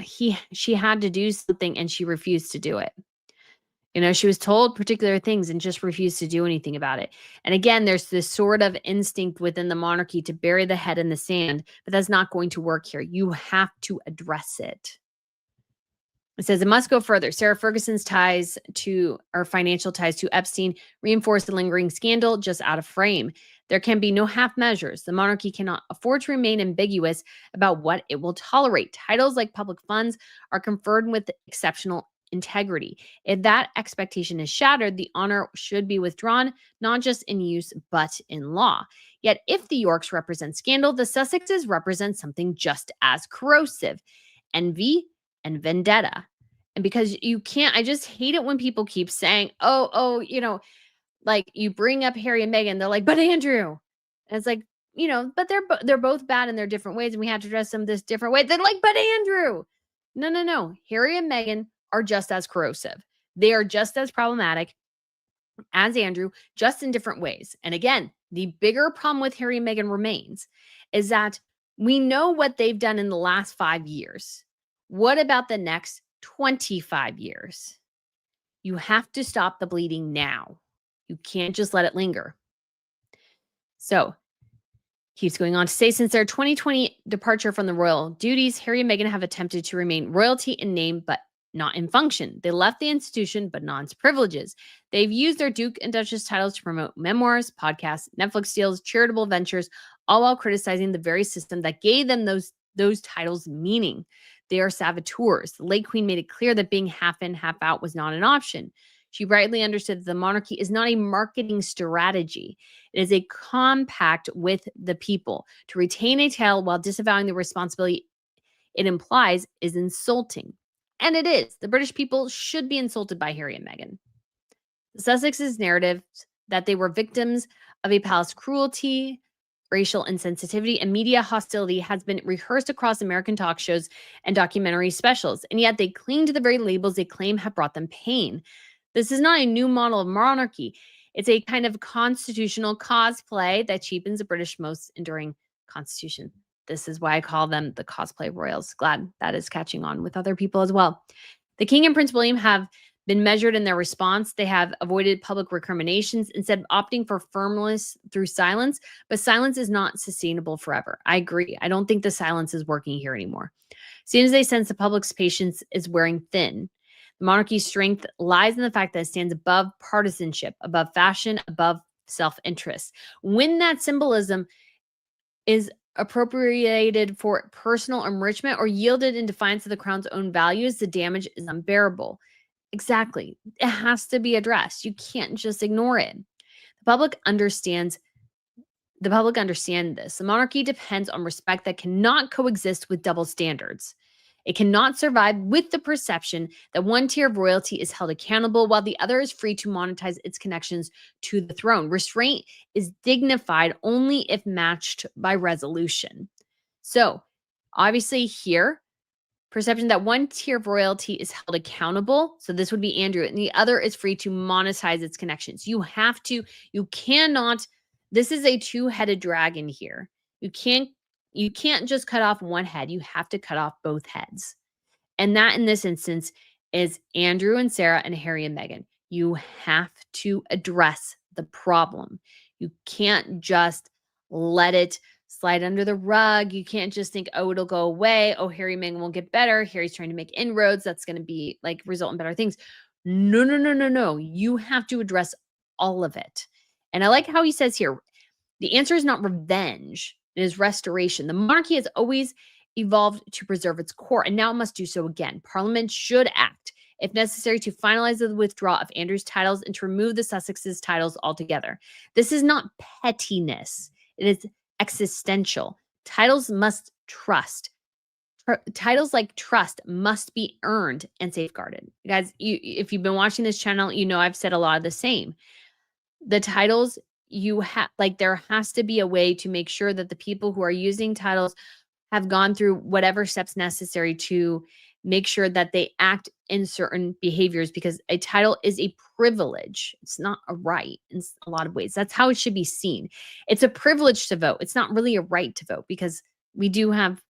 she had to do something and she refused to do it. She was told particular things and just refused to do anything about it. And again, there's this sort of instinct within the monarchy to bury the head in the sand, but that's not going to work here. You have to address it. It says it must go further. Sarah Ferguson's financial ties to Epstein reinforce the lingering scandal just out of frame. There can be no half measures. The monarchy cannot afford to remain ambiguous about what it will tolerate. Titles like public funds are conferred with exceptional integrity. If that expectation is shattered, the honor should be withdrawn, not just in use, but in law. Yet if the Yorks represent scandal, the Sussexes represent something just as corrosive: envy and vendetta. And because you can't, I just hate it when people keep saying, like you bring up Harry and Meghan, they're like, but Andrew. And it's like, but they're both bad in their different ways and we have to address them this different way. They're like, but Andrew. No. Harry and Meghan are just as corrosive. They are just as problematic as Andrew, just in different ways. And again, the bigger problem with Harry and Meghan remains is that we know what they've done in the last 5 years. What about the next 25 years? You have to stop the bleeding now. You can't just let it linger. So, keeps going on to say, since their 2020 departure from the royal duties, Harry and Meghan have attempted to remain royalty in name, but not in function. They left the institution, but not its privileges. They've used their Duke and Duchess titles to promote memoirs, podcasts, Netflix deals, charitable ventures, all while criticizing the very system that gave them those titles meaning. They are saboteurs. The late queen made it clear that being half in, half out was not an option. She rightly understood that the monarchy is not a marketing strategy. It is a compact with the people. To retain a title while disavowing the responsibility it implies is insulting. And it is. The British people should be insulted by Harry and Meghan. The Sussex's narrative that they were victims of a palace cruelty, racial insensitivity, and media hostility has been rehearsed across American talk shows and documentary specials, and yet they cling to the very labels they claim have brought them pain. This is not a new model of monarchy. It's a kind of constitutional cosplay that cheapens the British most enduring constitution. This is why I call them the cosplay royals. Glad that is catching on with other people as well. The King and Prince William have been measured in their response. They have avoided public recriminations, instead of opting for firmness through silence. But silence is not sustainable forever. I agree. I don't think the silence is working here anymore. As soon as they sense the public's patience is wearing thin, the monarchy's strength lies in the fact that it stands above partisanship, above fashion, above self-interest. When that symbolism is appropriated for personal enrichment or yielded in defiance of the crown's own values, the damage is unbearable. Exactly. It has to be addressed. You can't just ignore it. The public understands the public understand this. The monarchy depends on respect that cannot coexist with double standards. It cannot survive with the perception that one tier of royalty is held accountable while the other is free to monetize its connections to the throne. Restraint is dignified only if matched by resolution. So, obviously, here, perception that one tier of royalty is held accountable. So, this would be Andrew, and the other is free to monetize its connections. You cannot, this is a two-headed dragon here. You can't just cut off one head. You have to cut off both heads. And that in this instance is Andrew and Sarah and Harry and Meghan. You have to address the problem. You can't just let it slide under the rug. You can't just think, oh, it'll go away. Oh, Harry and Meghan will get better. Harry's trying to make inroads. That's going to be like result in better things. No, no, no, no, no. You have to address all of it. And I like how he says here, the answer is not revenge. It is restoration. The monarchy has always evolved to preserve its core, and now it must do so again. Parliament should act, if necessary, to finalize the withdrawal of Andrew's titles and to remove the Sussex's titles altogether. This is not pettiness. It is existential. Titles must trust. Titles like trust must be earned and safeguarded. Guys, if you've been watching this channel, you know I've said a lot of the same. The titles there has to be a way to make sure that the people who are using titles have gone through whatever steps necessary to make sure that they act in certain behaviors, because a title is a privilege. It's not a right in a lot of ways. That's how it should be seen. It's a privilege to vote. It's not really a right to vote, because we do have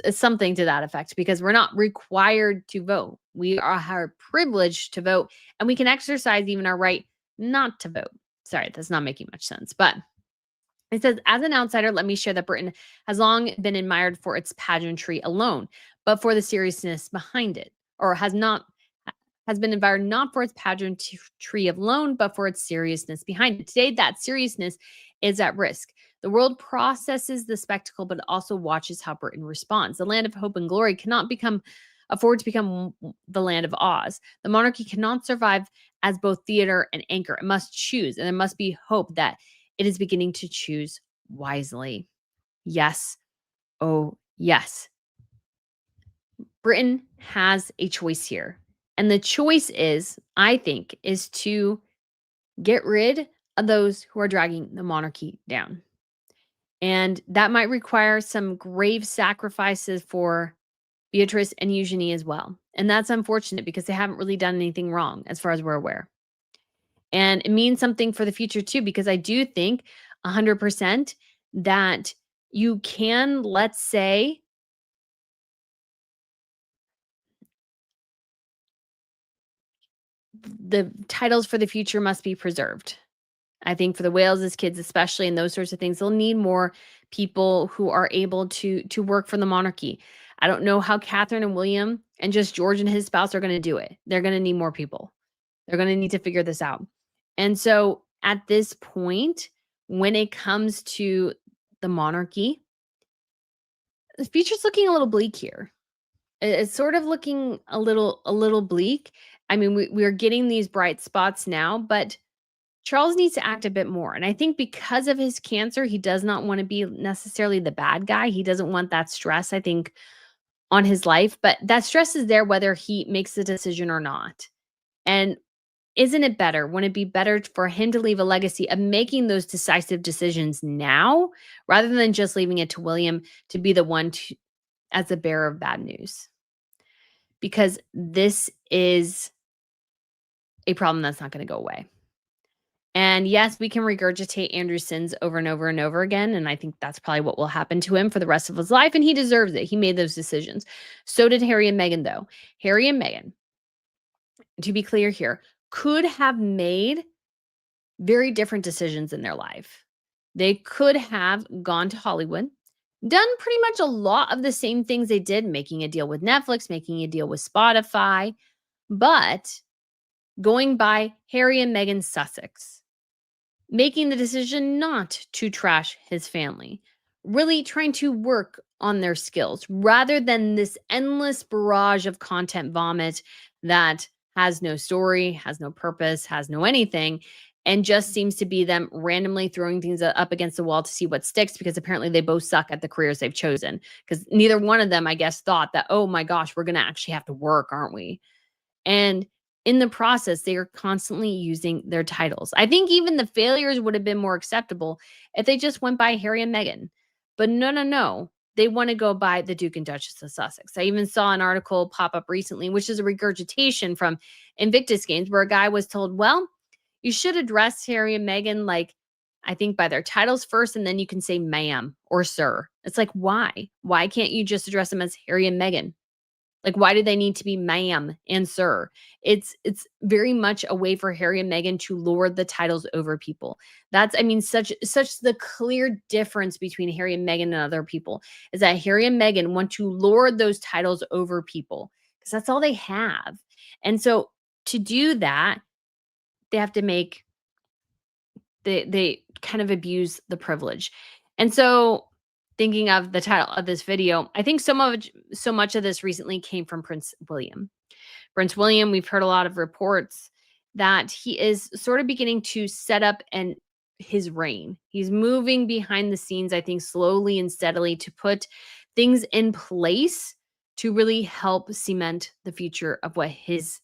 something to that effect, because we're not required to vote. We are privileged to vote, and we can exercise even our right not to vote. Sorry, that's not making much sense. But it says, as an outsider, let me share that Britain has long been admired for its pageantry alone, but for the seriousness behind it, or has been admired not for its pageantry alone, but for its seriousness behind it. Today, that seriousness is at risk. The world processes the spectacle, but also watches how Britain responds. The land of hope and glory cannot afford to become the land of Oz. The monarchy cannot survive as both theater and anchor. It must choose, and there must be hope that it is beginning to choose wisely. Yes. Oh, yes. Britain has a choice here. And the choice is, I think, is to get rid of those who are dragging the monarchy down. And that might require some grave sacrifices for Beatrice and Eugenie as well. And that's unfortunate, because they haven't really done anything wrong as far as we're aware. And it means something for the future too, because I do think 100% that you can, let's say, the titles for the future must be preserved. I think for the Wales's kids, especially, and those sorts of things, they'll need more people who are able to work for the monarchy. I don't know how Catherine and William and just George and his spouse are going to do it. They're going to need more people. They're going to need to figure this out. And so at this point, when it comes to the monarchy, the future's looking a little bleak here. It's sort of looking a little bleak. I mean, we're getting these bright spots now, but Charles needs to act a bit more. And I think because of his cancer, he does not want to be necessarily the bad guy. He doesn't want that stress, I think, on his life. But that stress is there whether he makes the decision or not. And isn't it better? Wouldn't it be better for him to leave a legacy of making those decisive decisions now rather than just leaving it to William to be the one to, as the bearer of bad news? Because this is a problem that's not going to go away. And yes, we can regurgitate Andrew's sins over and over and over again. And I think that's probably what will happen to him for the rest of his life. And he deserves it. He made those decisions. So did Harry and Meghan, though. Harry and Meghan, to be clear here, could have made very different decisions in their life. They could have gone to Hollywood, done pretty much a lot of the same things they did, making a deal with Netflix, making a deal with Spotify, but going by Harry and Meghan Sussex, making the decision not to trash his family, really trying to work on their skills rather than this endless barrage of content vomit that has no story, has no purpose, has no anything, and just seems to be them randomly throwing things up against the wall to see what sticks because apparently they both suck at the careers they've chosen. Because neither one of them, I guess, thought that, oh my gosh, we're going to actually have to work, aren't we? And in the process, they are constantly using their titles. I think even the failures would have been more acceptable if they just went by Harry and Meghan. But no, no, no. They want to go by the Duke and Duchess of Sussex. I even saw an article pop up recently, which is a regurgitation from Invictus Games, where a guy was told, well, you should address Harry and Meghan, like, I think by their titles first, and then you can say ma'am or sir. It's like, why? Why can't you just address them as Harry and Meghan? Like, why do they need to be ma'am and sir? It's very much a way for Harry and Meghan to lord the titles over people. That's, I mean, such the clear difference between Harry and Meghan and other people is that Harry and Meghan want to lord those titles over people because that's all they have. And so to do that, they have to make they kind of abuse the privilege. And so thinking of the title of this video, I think so much of this recently came from Prince William. Prince William, we've heard a lot of reports that he is sort of beginning to set up his reign. He's moving behind the scenes, I think, slowly and steadily to put things in place to really help cement the future of what his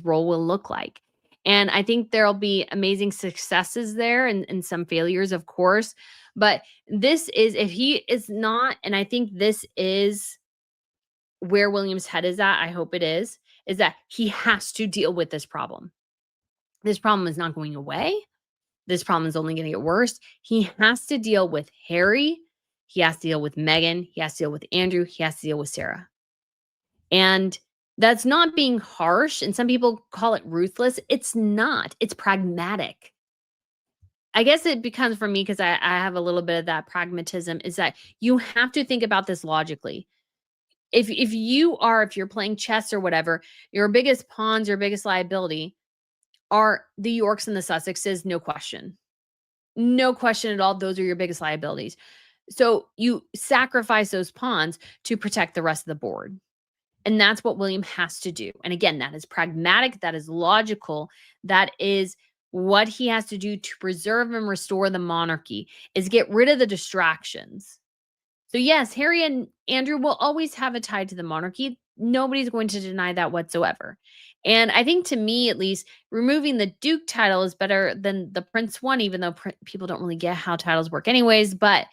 role will look like. And I think there'll be amazing successes there and some failures, of course. But this is, if he is not, and I think this is where William's head is at, I hope it is that he has to deal with this problem. This problem is not going away. This problem is only going to get worse. He has to deal with Harry. He has to deal with Meghan. He has to deal with Andrew. He has to deal with Sarah. And that's not being harsh, and some people call it ruthless. It's not. It's pragmatic. I guess it becomes for me because I have a little bit of that pragmatism is that you have to think about this logically. If you're playing chess or whatever, your biggest pawns, your biggest liability are the Yorks and the Sussexes, no question. No question at all. Those are your biggest liabilities. So you sacrifice those pawns to protect the rest of the board. And that's what William has to do. And again, that is pragmatic, that is logical, that is what he has to do to preserve and restore the monarchy, is get rid of the distractions. So yes, Harry and Andrew will always have a tie to the monarchy. Nobody's going to deny that whatsoever. And I think, to me at least, removing the Duke title is better than the Prince one, even though people don't really get how titles work anyways. But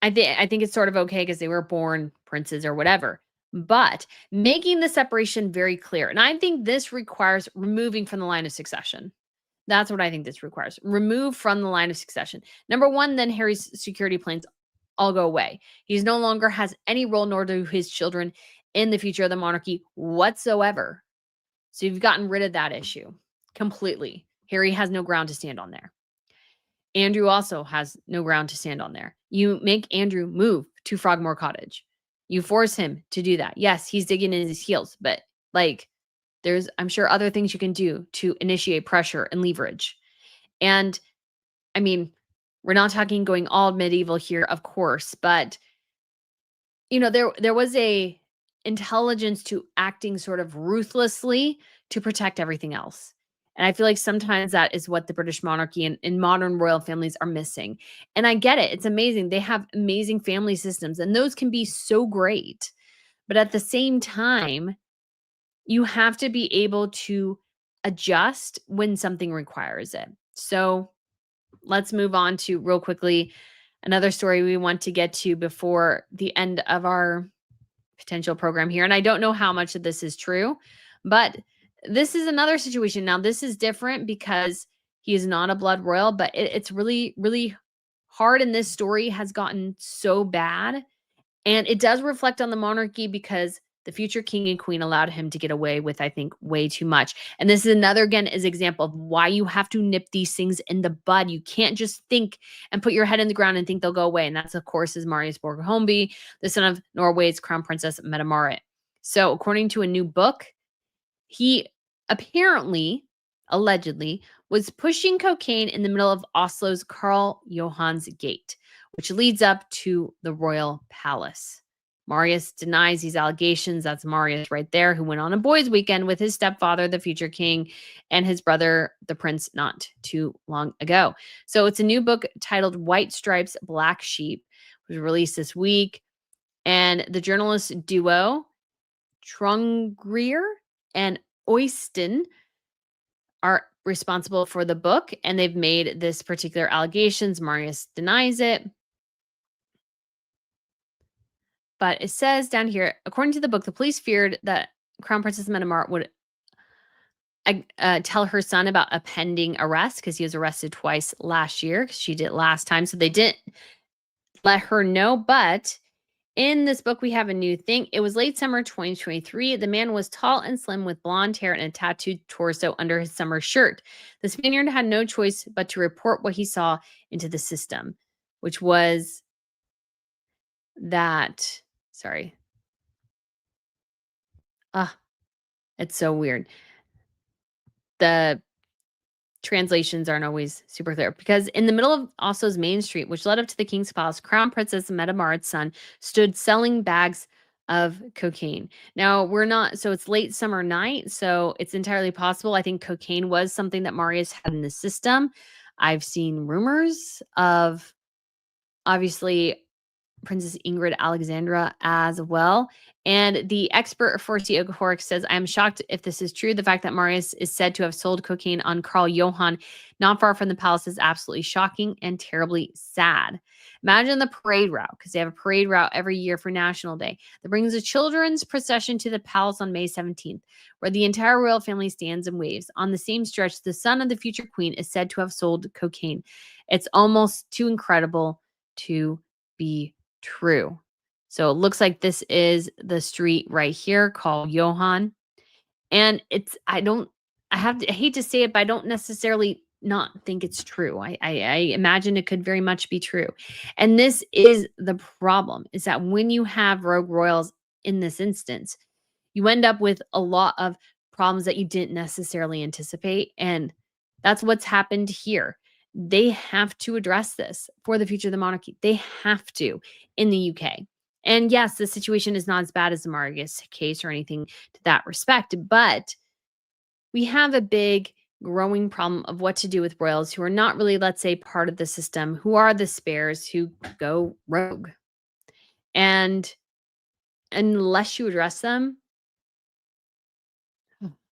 I think it's sort of okay because they were born princes or whatever. But making the separation very clear. And I think this requires removing from the line of succession. That's what I think this requires. Remove from the line of succession. Number one, then Harry's security plans all go away. He's no longer has any role, nor do his children, in the future of the monarchy whatsoever. So you've gotten rid of that issue completely. Harry has no ground to stand on there. Andrew also has no ground to stand on there. You make Andrew move to Frogmore Cottage. You force him to do that. Yes, he's digging in his heels, but there's, I'm sure, other things you can do to initiate pressure and leverage. And I mean, we're not talking going all medieval here, of course, but there was a intelligence to acting sort of ruthlessly to protect everything else. And I feel like sometimes that is what the British monarchy and modern royal families are missing. And I get it. It's amazing. They have amazing family systems, and those can be so great. But at the same time, you have to be able to adjust when something requires it. So let's move on to real quickly another story we want to get to before the end of our potential program here. And I don't know how much of this is true, but this is another situation. Now, this is different because he is not a blood royal, but it's really, really hard. And this story has gotten so bad. And it does reflect on the monarchy because the future king and queen allowed him to get away with, I think, way too much. And this is another, again, is example of why you have to nip these things in the bud. You can't just think and put your head in the ground and think they'll go away. And that's, of course, is Marius Borgholmby, the son of Norway's crown princess Mette Marit. So according to a new book, he apparently, allegedly, was pushing cocaine in the middle of Oslo's Karl Johans Gate, which leads up to the royal palace. Marius denies these allegations. That's Marius right there, who went on a boys' weekend with his stepfather, the future king, and his brother, the prince, not too long ago. So it's a new book titled White Stripes, Black Sheep. It was released this week. And the journalist duo, Trongrier and Oyston, are responsible for the book, and they've made this particular allegations. Marius denies it. But it says down here, according to the book, the police feared that Crown Princess Mette Marit would tell her son about a pending arrest because he was arrested twice last year because she did it last time. So they didn't let her know. But in this book, we have a new thing. It was late summer 2023. The man was tall and slim with blonde hair and a tattooed torso under his summer shirt. The Spaniard had no choice but to report what he saw into the system, which was that, sorry. It's so weird. The translations aren't always super clear because in the middle of Oslo's main street, which led up to the king's palace, Crown Princess Mette Marit's son stood selling bags of cocaine. Now, so it's late summer night, so it's entirely possible. I think cocaine was something that Marius had in the system. I've seen rumors of, obviously, Princess Ingrid Alexandra as well. And the expert Forty Ogorek says, I am shocked if this is true. The fact that Marius is said to have sold cocaine on Karl Johan not far from the palace is absolutely shocking and terribly sad. Imagine the parade route, because they have a parade route every year for National Day that brings a children's procession to the palace on May 17th, where the entire royal family stands and waves. On the same stretch, the son of the future queen is said to have sold cocaine. It's almost too incredible to be true. So it looks like this is the street right here called Johan. And I hate to say it, but I don't necessarily not think it's true. I imagine it could very much be true. And this is the problem, is that when you have rogue royals in this instance, you end up with a lot of problems that you didn't necessarily anticipate. And that's what's happened here. They have to address this for the future of the monarchy. They have to in the UK. And yes, the situation is not as bad as the Marius case or anything to that respect, but we have a big growing problem of what to do with royals who are not really, let's say, part of the system, who are the spares who go rogue. And unless you address them,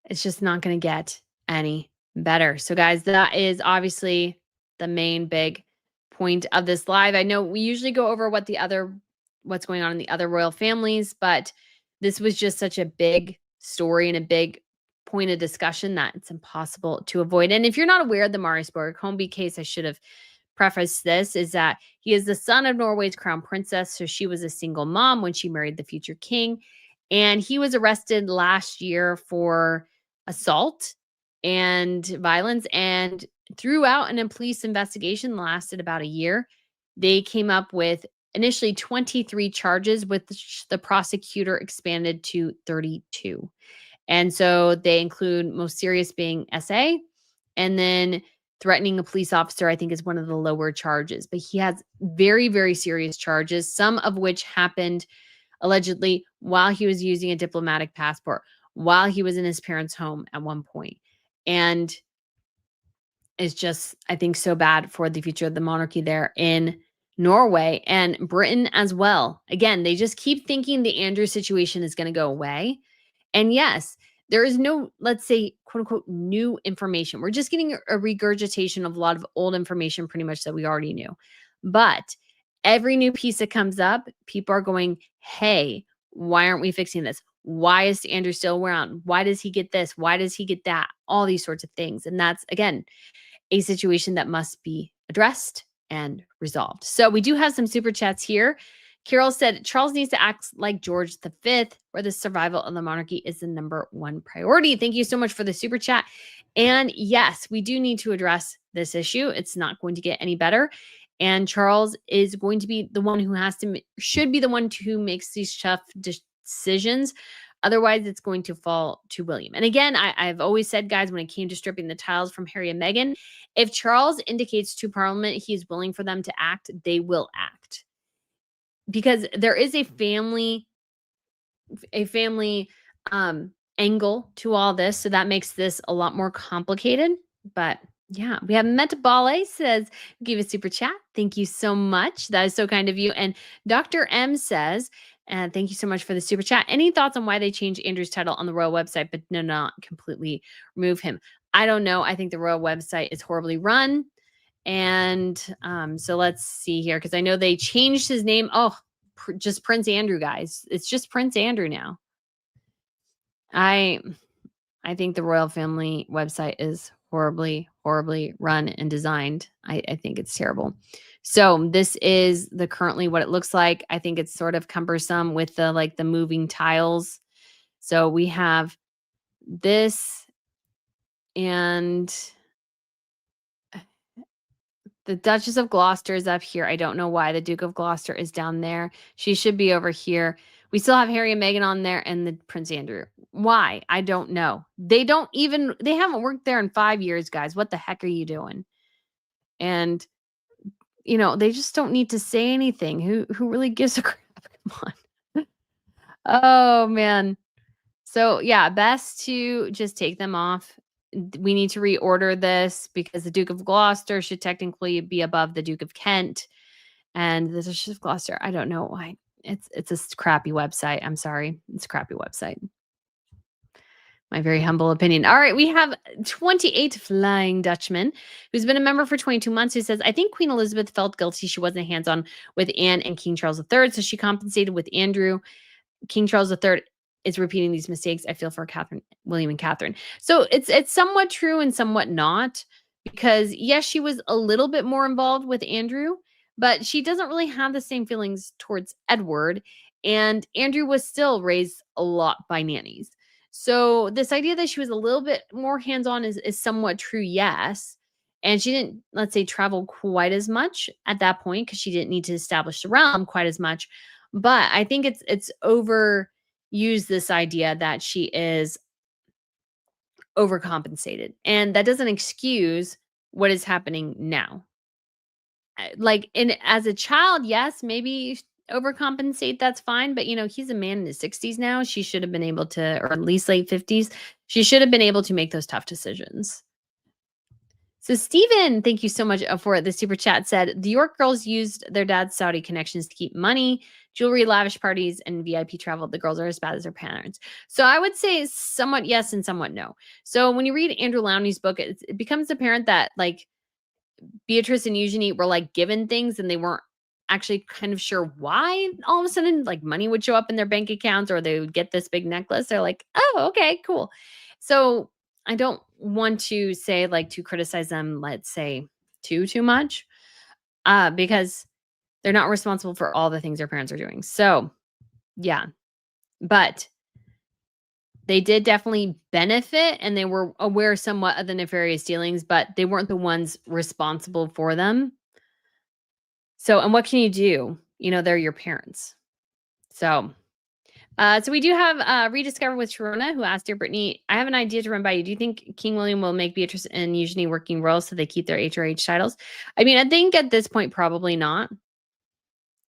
it's just not going to get any better. So guys, that is obviously the main big point of this live. I know we usually go over what's going on in the other royal families, but this was just such a big story and a big point of discussion that it's impossible to avoid. And if you're not aware of the Marius Borgholmby case, I should have prefaced this, is that he is the son of Norway's crown princess. So she was a single mom when she married the future king. And he was arrested last year for assault and violence. And throughout a police investigation lasted about a year, they came up with initially 23 charges, with the prosecutor expanded to 32. And so they include most serious being SA, and then threatening a police officer, I think, is one of the lower charges. But he has very, very serious charges, some of which happened allegedly while he was using a diplomatic passport, while he was in his parents' home at one point. And it's just, I think, so bad for the future of the monarchy there in Norway and Britain as well. Again, they just keep thinking the Andrew situation is going to go away. And yes, there is no, let's say, quote unquote, new information. We're just getting a regurgitation of a lot of old information pretty much that we already knew. But every new piece that comes up, people are going, hey, why aren't we fixing this? Why is Andrew still around? Why does he get this? Why does he get that? All these sorts of things. And that's, again, a situation that must be addressed and resolved. So we do have some super chats here. Carol said Charles needs to act like George V, where the survival of the monarchy is the number one priority. Thank you so much for the super chat. And yes, we do need to address this issue. It's not going to get any better. And Charles is going to be the one who should be the one who makes these tough decisions. Otherwise, it's going to fall to William. And again, I've always said, guys, when it came to stripping the tiles from Harry and Meghan, if Charles indicates to Parliament he is willing for them to act, they will act. Because there is a family angle to all this. So that makes this a lot more complicated. But yeah, we have Metabale says, give a super chat. Thank you so much. That is so kind of you. And Dr. M says, and thank you so much for the super chat. Any thoughts on why they changed Andrew's title on the royal website, but no, not completely remove him? I don't know. I think the royal website is horribly run. And so let's see here, because I know they changed his name. Oh, just Prince Andrew, guys. It's just Prince Andrew now. I think the royal family website is horribly, horribly run and designed. I think it's terrible. So this is currently what it looks like. I think it's sort of cumbersome with the moving tiles. So we have this, and the Duchess of Gloucester is up here. I don't know why. The Duke of Gloucester is down there. She should be over here. We still have Harry and Meghan on there, and the Prince Andrew. Why? I don't know. They haven't worked there in 5 years, guys. What the heck are you doing? And, they just don't need to say anything. Who really gives a crap? Come on. Oh, man. So, yeah, best to just take them off. We need to reorder this because the Duke of Gloucester should technically be above the Duke of Kent, and the Duchess of Gloucester, I don't know why. It's a crappy website. I'm sorry. It's a crappy website. My very humble opinion. All right, we have 28 Flying Dutchman, who's been a member for 22 months, who says, I think Queen Elizabeth felt guilty she wasn't hands-on with Anne and King Charles III, so she compensated with Andrew. King Charles III is repeating these mistakes. I feel for William and Catherine. So it's somewhat true and somewhat not, because yes, she was a little bit more involved with Andrew, but she doesn't really have the same feelings towards Edward. And Andrew was still raised a lot by nannies. So this idea that she was a little bit more hands-on is somewhat true, yes. And she didn't, let's say, travel quite as much at that point because she didn't need to establish the realm quite as much. But I think it's overused, this idea that she is overcompensated. And that doesn't excuse what is happening now. As a child, yes, maybe overcompensate, that's fine. But he's a man in his 60s now. She should have been able to, or at least late 50s, she should have been able to make those tough decisions. So Stephen, thank you so much for the super chat, said the York girls used their dad's Saudi connections to keep money, jewelry, lavish parties, and VIP travel. The girls are as bad as their parents. So I would say somewhat yes and somewhat no. So when you read Andrew Lowney's book, it becomes apparent that Beatrice and Eugenie were given things and they weren't actually kind of sure why all of a sudden money would show up in their bank accounts, or they would get this big necklace. They're like, oh, okay, cool. So I don't want to say to criticize them, let's say too much, because they're not responsible for all the things their parents are doing. So yeah, but they did definitely benefit, and they were aware somewhat of the nefarious dealings, but they weren't the ones responsible for them. So, and what can you do? They're your parents. So we do have Rediscover with Sharona, who asked, Dear Brittany, I have an idea to run by you. Do you think King William will make Beatrice and Eugenie working royals so they keep their HRH titles? I mean, I think at this point, probably not.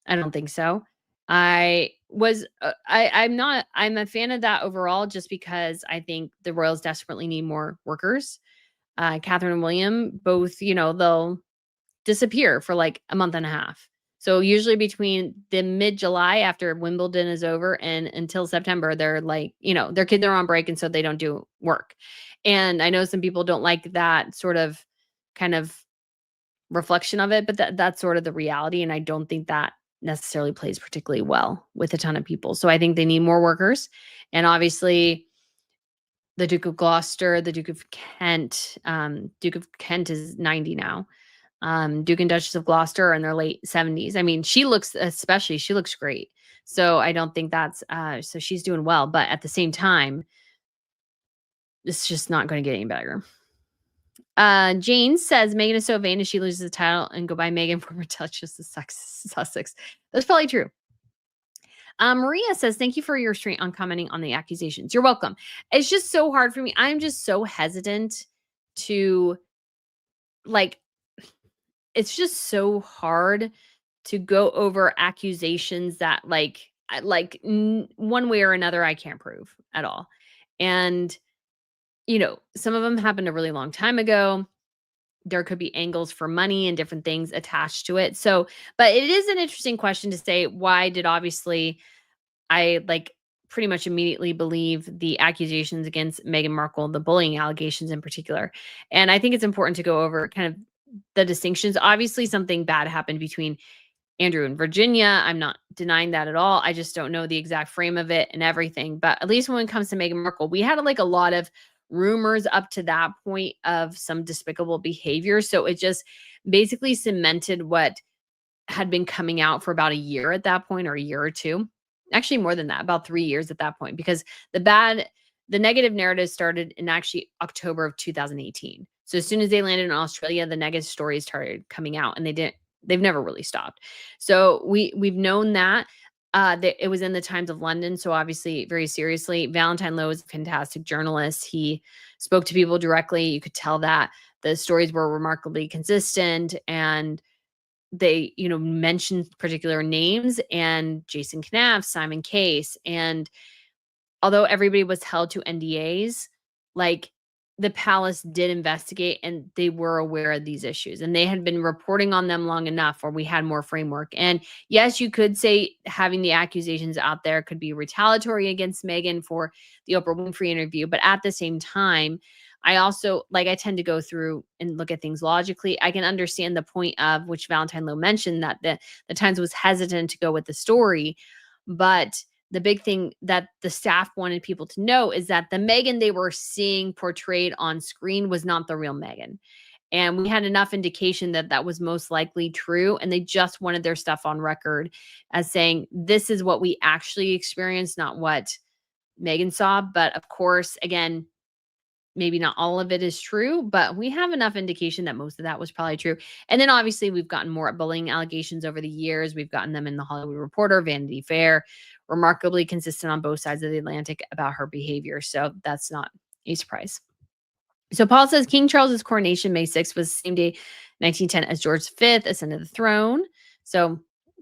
I don't think so. I'm a fan of that overall, just because I think the royals desperately need more workers. Catherine and William, both, they'll disappear for a month and a half. So usually between the mid-July after Wimbledon is over and until September, they're like, their kids are on break and so they don't do work. And I know some people don't like that sort of kind of reflection of it, but that's sort of the reality. And I don't think that necessarily plays particularly well with a ton of people. So I think they need more workers. And obviously the Duke of Gloucester, the Duke of Kent is 90 now. Duke and Duchess of Gloucester are in their late 70s. I mean, she looks great. So I don't think so she's doing well. But at the same time, it's just not going to get any better. Jane says Megan is so vain if she loses the title and go by Megan, former Duchess of Sussex. That's probably true. Maria says, thank you for your restraint on commenting on the accusations. You're welcome. It's just so hard for me. I'm just so hesitant to like, it's just so hard to go over accusations that one way or another I can't prove at all. And, some of them happened a really long time ago. There could be angles for money and different things attached to it. So, but it is an interesting question to say, why did obviously I pretty much immediately believe the accusations against Meghan Markle, the bullying allegations in particular. And I think it's important to go over kind of the distinctions. Obviously, something bad happened between Andrew and Virginia. I'm not denying that at all. I just don't know the exact frame of it and everything. But at least when it comes to Meghan Markle, we had a lot of rumors up to that point of some despicable behavior. So it just basically cemented what had been coming out for about a year at that point, or a year or two. Actually, more than that, about 3 years at that point, because the negative narrative started in actually October of 2018. So as soon as they landed in Australia, the negative stories started coming out, and they've never really stopped. So we've known that that it was in the Times of London. So obviously very seriously. Valentine Lowe is a fantastic journalist. He spoke to people directly. You could tell that the stories were remarkably consistent, and they, mentioned particular names, and Jason Knapp, Simon Case. And although everybody was held to NDAs, the palace did investigate, and they were aware of these issues, and they had been reporting on them long enough where we had more framework. And yes, you could say having the accusations out there could be retaliatory against Meghan for the Oprah Winfrey interview. But at the same time, I also I tend to go through and look at things logically. I can understand the point of which Valentine Lowe mentioned, that the Times was hesitant to go with the story. But the big thing that the staff wanted people to know is that the Meghan they were seeing portrayed on screen was not the real Meghan. And we had enough indication that that was most likely true. And they just wanted their stuff on record as saying, this is what we actually experienced, not what Meghan saw. But of course, again, maybe not all of it is true, but we have enough indication that most of that was probably true. And then obviously we've gotten more bullying allegations over the years. We've gotten them in the Hollywood Reporter, Vanity Fair, remarkably consistent on both sides of the Atlantic about her behavior. So that's not a surprise. So Paul says King Charles's coronation May 6th was the same day 1910 as George V ascended the throne. So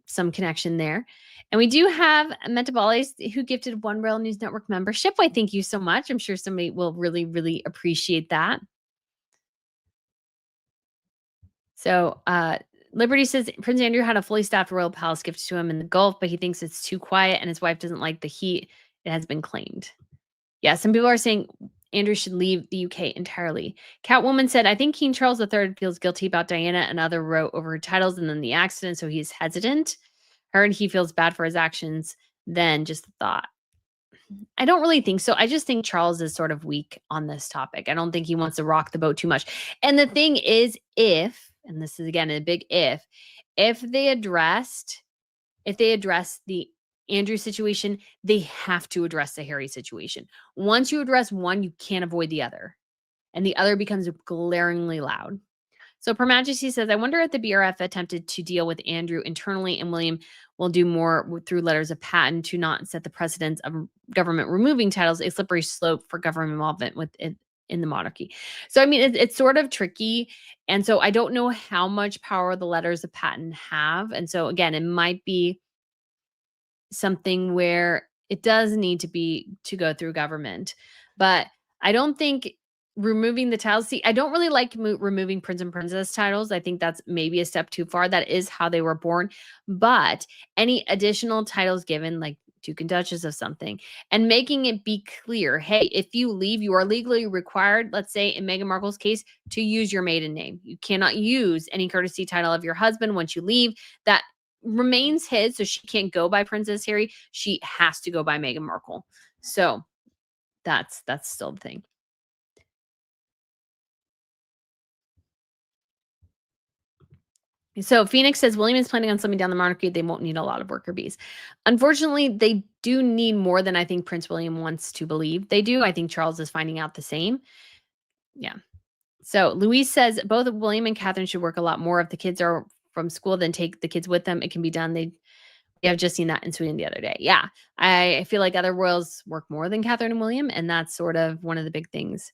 some connection there. And we do have Metabales who gifted One Rail News Network membership. Why, thank you so much. I'm sure somebody will really, really appreciate that. So Liberty says Prince Andrew had a fully staffed royal palace gifted to him in the Gulf, but he thinks it's too quiet and his wife doesn't like the heat. It has been claimed. Yeah, some people are saying Andrew should leave the UK entirely. Catwoman said, I think King Charles III feels guilty about Diana and other wrote over her titles and then the accident, so he's hesitant. Heard he feels bad for his actions. Then just a thought. I don't really think so. I just think Charles is sort of weak on this topic. I don't think he wants to rock the boat too much. And the thing is, and this is again a big if they address the Andrew situation, they have to address the Harry situation. Once you address one, you can't avoid the other. And the other becomes glaringly loud. So Her Majesty says, I wonder if the BRF attempted to deal with Andrew internally and William will do more through letters of patent to not set the precedence of government removing titles, a slippery slope for government involvement in the monarchy. So, I mean, it's sort of tricky. And so I don't know how much power the letters of patent have. And so, again, it might be something where it does need to go through government. But I don't think removing the titles. See, I don't really like removing prince and princess titles. I think that's maybe a step too far. That is how they were born. But any additional titles given, like Duke and Duchess of something, and making it be clear, hey, if you leave, you are legally required, let's say in Meghan Markle's case, to use your maiden name. You cannot use any courtesy title of your husband once you leave. That remains his, so she can't go by Princess Harry. She has to go by Meghan Markle. So that's still the thing. So Phoenix says William is planning on slimming down the monarchy. They won't need a lot of worker bees. Unfortunately, they do need more than I think Prince William wants to believe they do. I think Charles is finding out the same. Yeah. So Louise says both William and Catherine should work a lot more. If the kids are from school, then take the kids with them. It can be done. I've just seen that in Sweden the other day. Yeah. I feel like other royals work more than Catherine and William, and that's sort of one of the big things.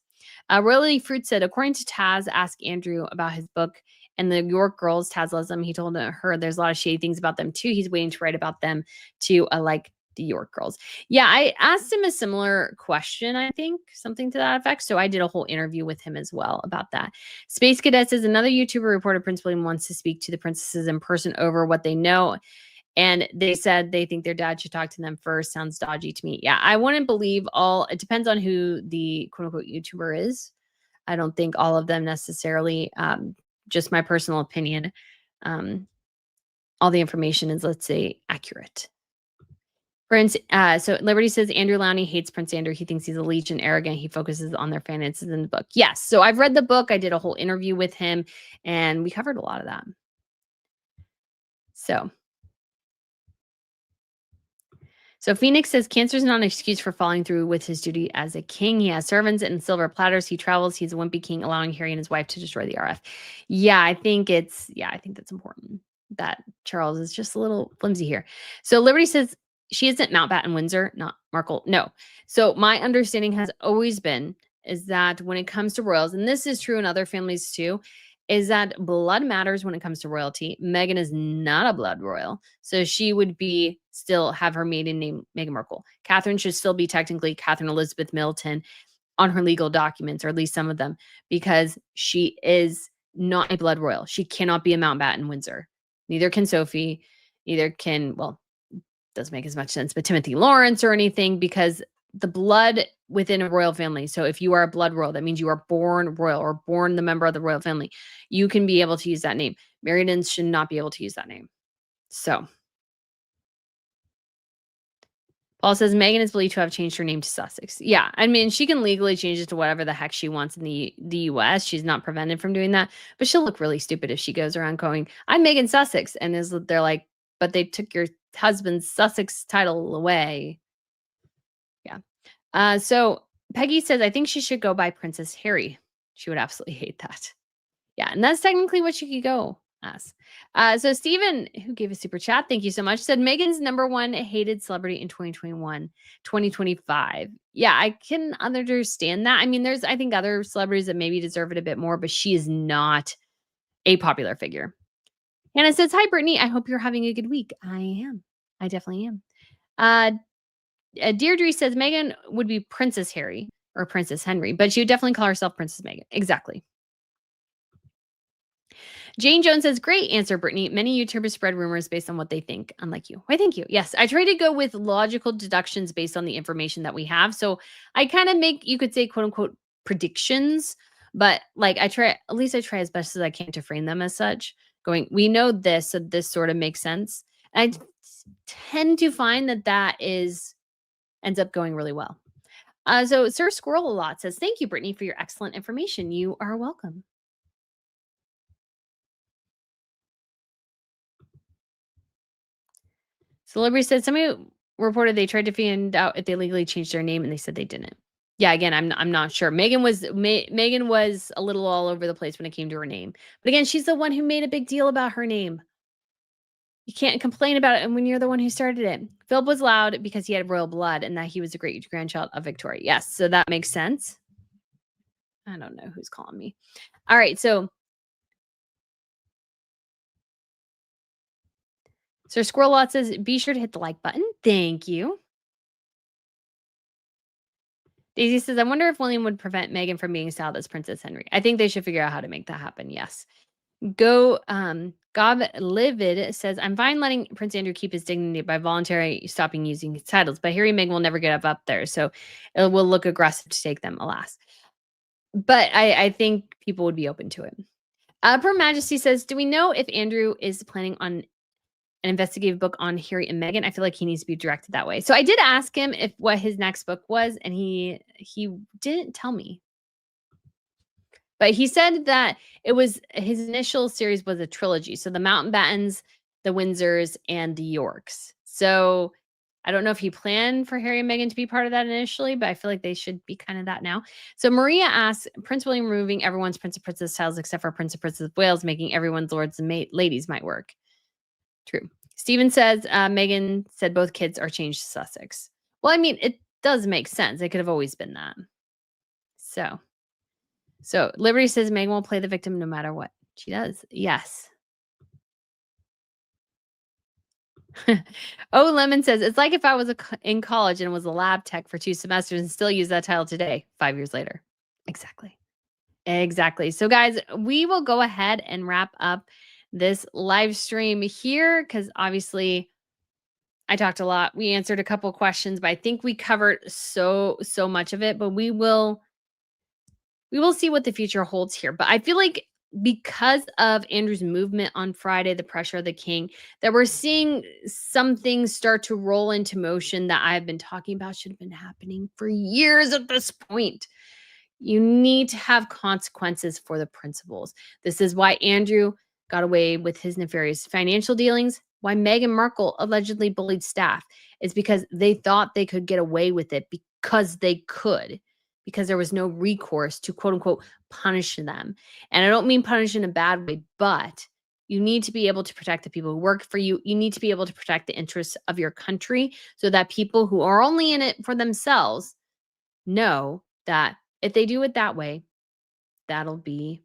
Royally Fruit said, according to Taz, ask Andrew about his book and the York girls, Taz loves them. He told her there's a lot of shady things about them too. He's waiting to write about them too, like the York girls. Yeah, I asked him a similar question, I think, something to that effect. So I did a whole interview with him as well about that. Space Cadet says another YouTuber reported Prince William wants to speak to the princesses in person over what they know. And they said they think their dad should talk to them first. Sounds dodgy to me. Yeah, I wouldn't believe it depends on who the quote unquote YouTuber is. I don't think all of them necessarily, just my personal opinion. Um, all the information is, let's say, accurate. So Liberty says Andrew Lowney hates Prince Andrew. He thinks he's a leech and arrogant. He focuses on their finances in the book. Yes. So I've read the book. I did a whole interview with him and we covered a lot of that. So Phoenix says cancer is not an excuse for falling through with his duty as a king. He has servants and silver platters. He travels. He's a wimpy king, allowing Harry and his wife to destroy the RF. I think that's important. That Charles is just a little flimsy here. So Liberty says she isn't Mountbatten Windsor, not Markle. No. So my understanding has always been is that when it comes to royals, and this is true in other families too, is that blood matters when it comes to royalty. Meghan is not a blood royal. So she would be still have her maiden name Meghan Markle. Catherine should still be technically Catherine Elizabeth Middleton on her legal documents, or at least some of them, because she is not a blood royal. She cannot be a Mountbatten Windsor. Neither can Sophie. Neither can, well, doesn't make as much sense, but Timothy Lawrence or anything, because the blood within a royal family. So if you are a blood royal, that means you are born royal or born the member of the royal family. You can be able to use that name. Merridans should not be able to use that name. So Paul says Meghan is believed to have changed her name to Sussex. Yeah, I mean, she can legally change it to whatever the heck she wants in the US. She's not prevented from doing that, but she'll look really stupid if she goes around going, "I'm Meghan Sussex," and they're like, "But they took your husband's Sussex title away." Yeah. So Peggy says, I think she should go by Princess Harry. She would absolutely hate that. Yeah, and that's technically what she could go as. So Steven, who gave a super chat, thank you so much, said Megan's number one hated celebrity in 2021, 2025. Yeah, I can understand that. I mean, there's, I think, other celebrities that maybe deserve it a bit more, but she is not a popular figure. Hannah says, hi, Brittany. I hope you're having a good week. I am. I definitely am. Deirdre says Meghan would be Princess Harry or Princess Henry, but she would definitely call herself Princess Meghan. Exactly. Jane Jones says, great answer, Brittany. Many YouTubers spread rumors based on what they think, unlike you. Why, thank you. Yes, I try to go with logical deductions based on the information that we have. So I kind of make, you could say, quote unquote, predictions, but like I try as best as I can to frame them as such, going, we know this, so this sort of makes sense. And I tend to find that ends up going really well. So Sir Squirrel a lot says, thank you, Brittany, for your excellent information. You are welcome. Celebrity said somebody reported they tried to find out if they legally changed their name and they said they didn't. Yeah, again, I'm not sure. Meghan was a little all over the place when it came to her name. But again, she's the one who made a big deal about her name. You can't complain about it and when you're the one who started it. Philip was loud because he had royal blood and that he was a great grandchild of Victoria. Yes, so that makes sense. I don't know who's calling me. All right, so Sir Squirrel Lot says, be sure to hit the like button. Thank you. Daisy says, I wonder if William would prevent Meghan from being styled as Princess Henry. I think they should figure out how to make that happen. Yes. Gob Livid says, I'm fine letting Prince Andrew keep his dignity by voluntarily stopping using his titles, but Harry and Meghan will never get up there, so it will look aggressive to take them, alas. But I think people would be open to it. Her Majesty says, do we know if Andrew is planning on an investigative book on Harry and Meghan? I feel like he needs to be directed that way. So I did ask him if what his next book was, and he didn't tell me. But he said that it was his initial series was a trilogy. So the Mountbattens, the Windsors, and the Yorks. So I don't know if he planned for Harry and Meghan to be part of that initially, but I feel like they should be kind of that now. So Maria asks, Prince William removing everyone's Prince and Princess titles except for Prince and Princess of Wales, making everyone's lords and ladies might work. True. Stephen says, Meghan said both kids are changed to Sussex. Well, I mean, it does make sense. It could have always been that. So Liberty says Meghan will play the victim no matter what. She does. Yes. Oh, Lemon says, it's like if I was in college and was a lab tech for 2 semesters and still use that title today, 5 years later. Exactly. Exactly. So guys, we will go ahead and wrap up this live stream here because obviously I talked a lot. We answered a couple questions, but I think we covered so much of it, but we will see what the future holds here. But I feel like because of Andrew's movement on Friday, the pressure of the king, that we're seeing some things start to roll into motion that I've been talking about should have been happening for years at this point. You need to have consequences for the principles. This is why Andrew got away with his nefarious financial dealings, why Meghan Markle allegedly bullied staff. Is because they thought they could get away with it because they could. Because there was no recourse to quote unquote punish them. And I don't mean punish in a bad way, but you need to be able to protect the people who work for you. You need to be able to protect the interests of your country so that people who are only in it for themselves know that if they do it that way, that'll be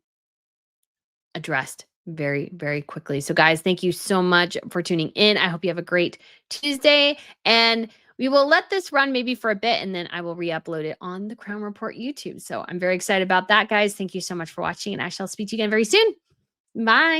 addressed very, very quickly. So guys, thank you so much for tuning in. I hope you have a great Tuesday, and we will let this run maybe for a bit and then I will re-upload it on the Crown Report YouTube. So I'm very excited about that, guys. Thank you so much for watching, and I shall speak to you again very soon. Bye.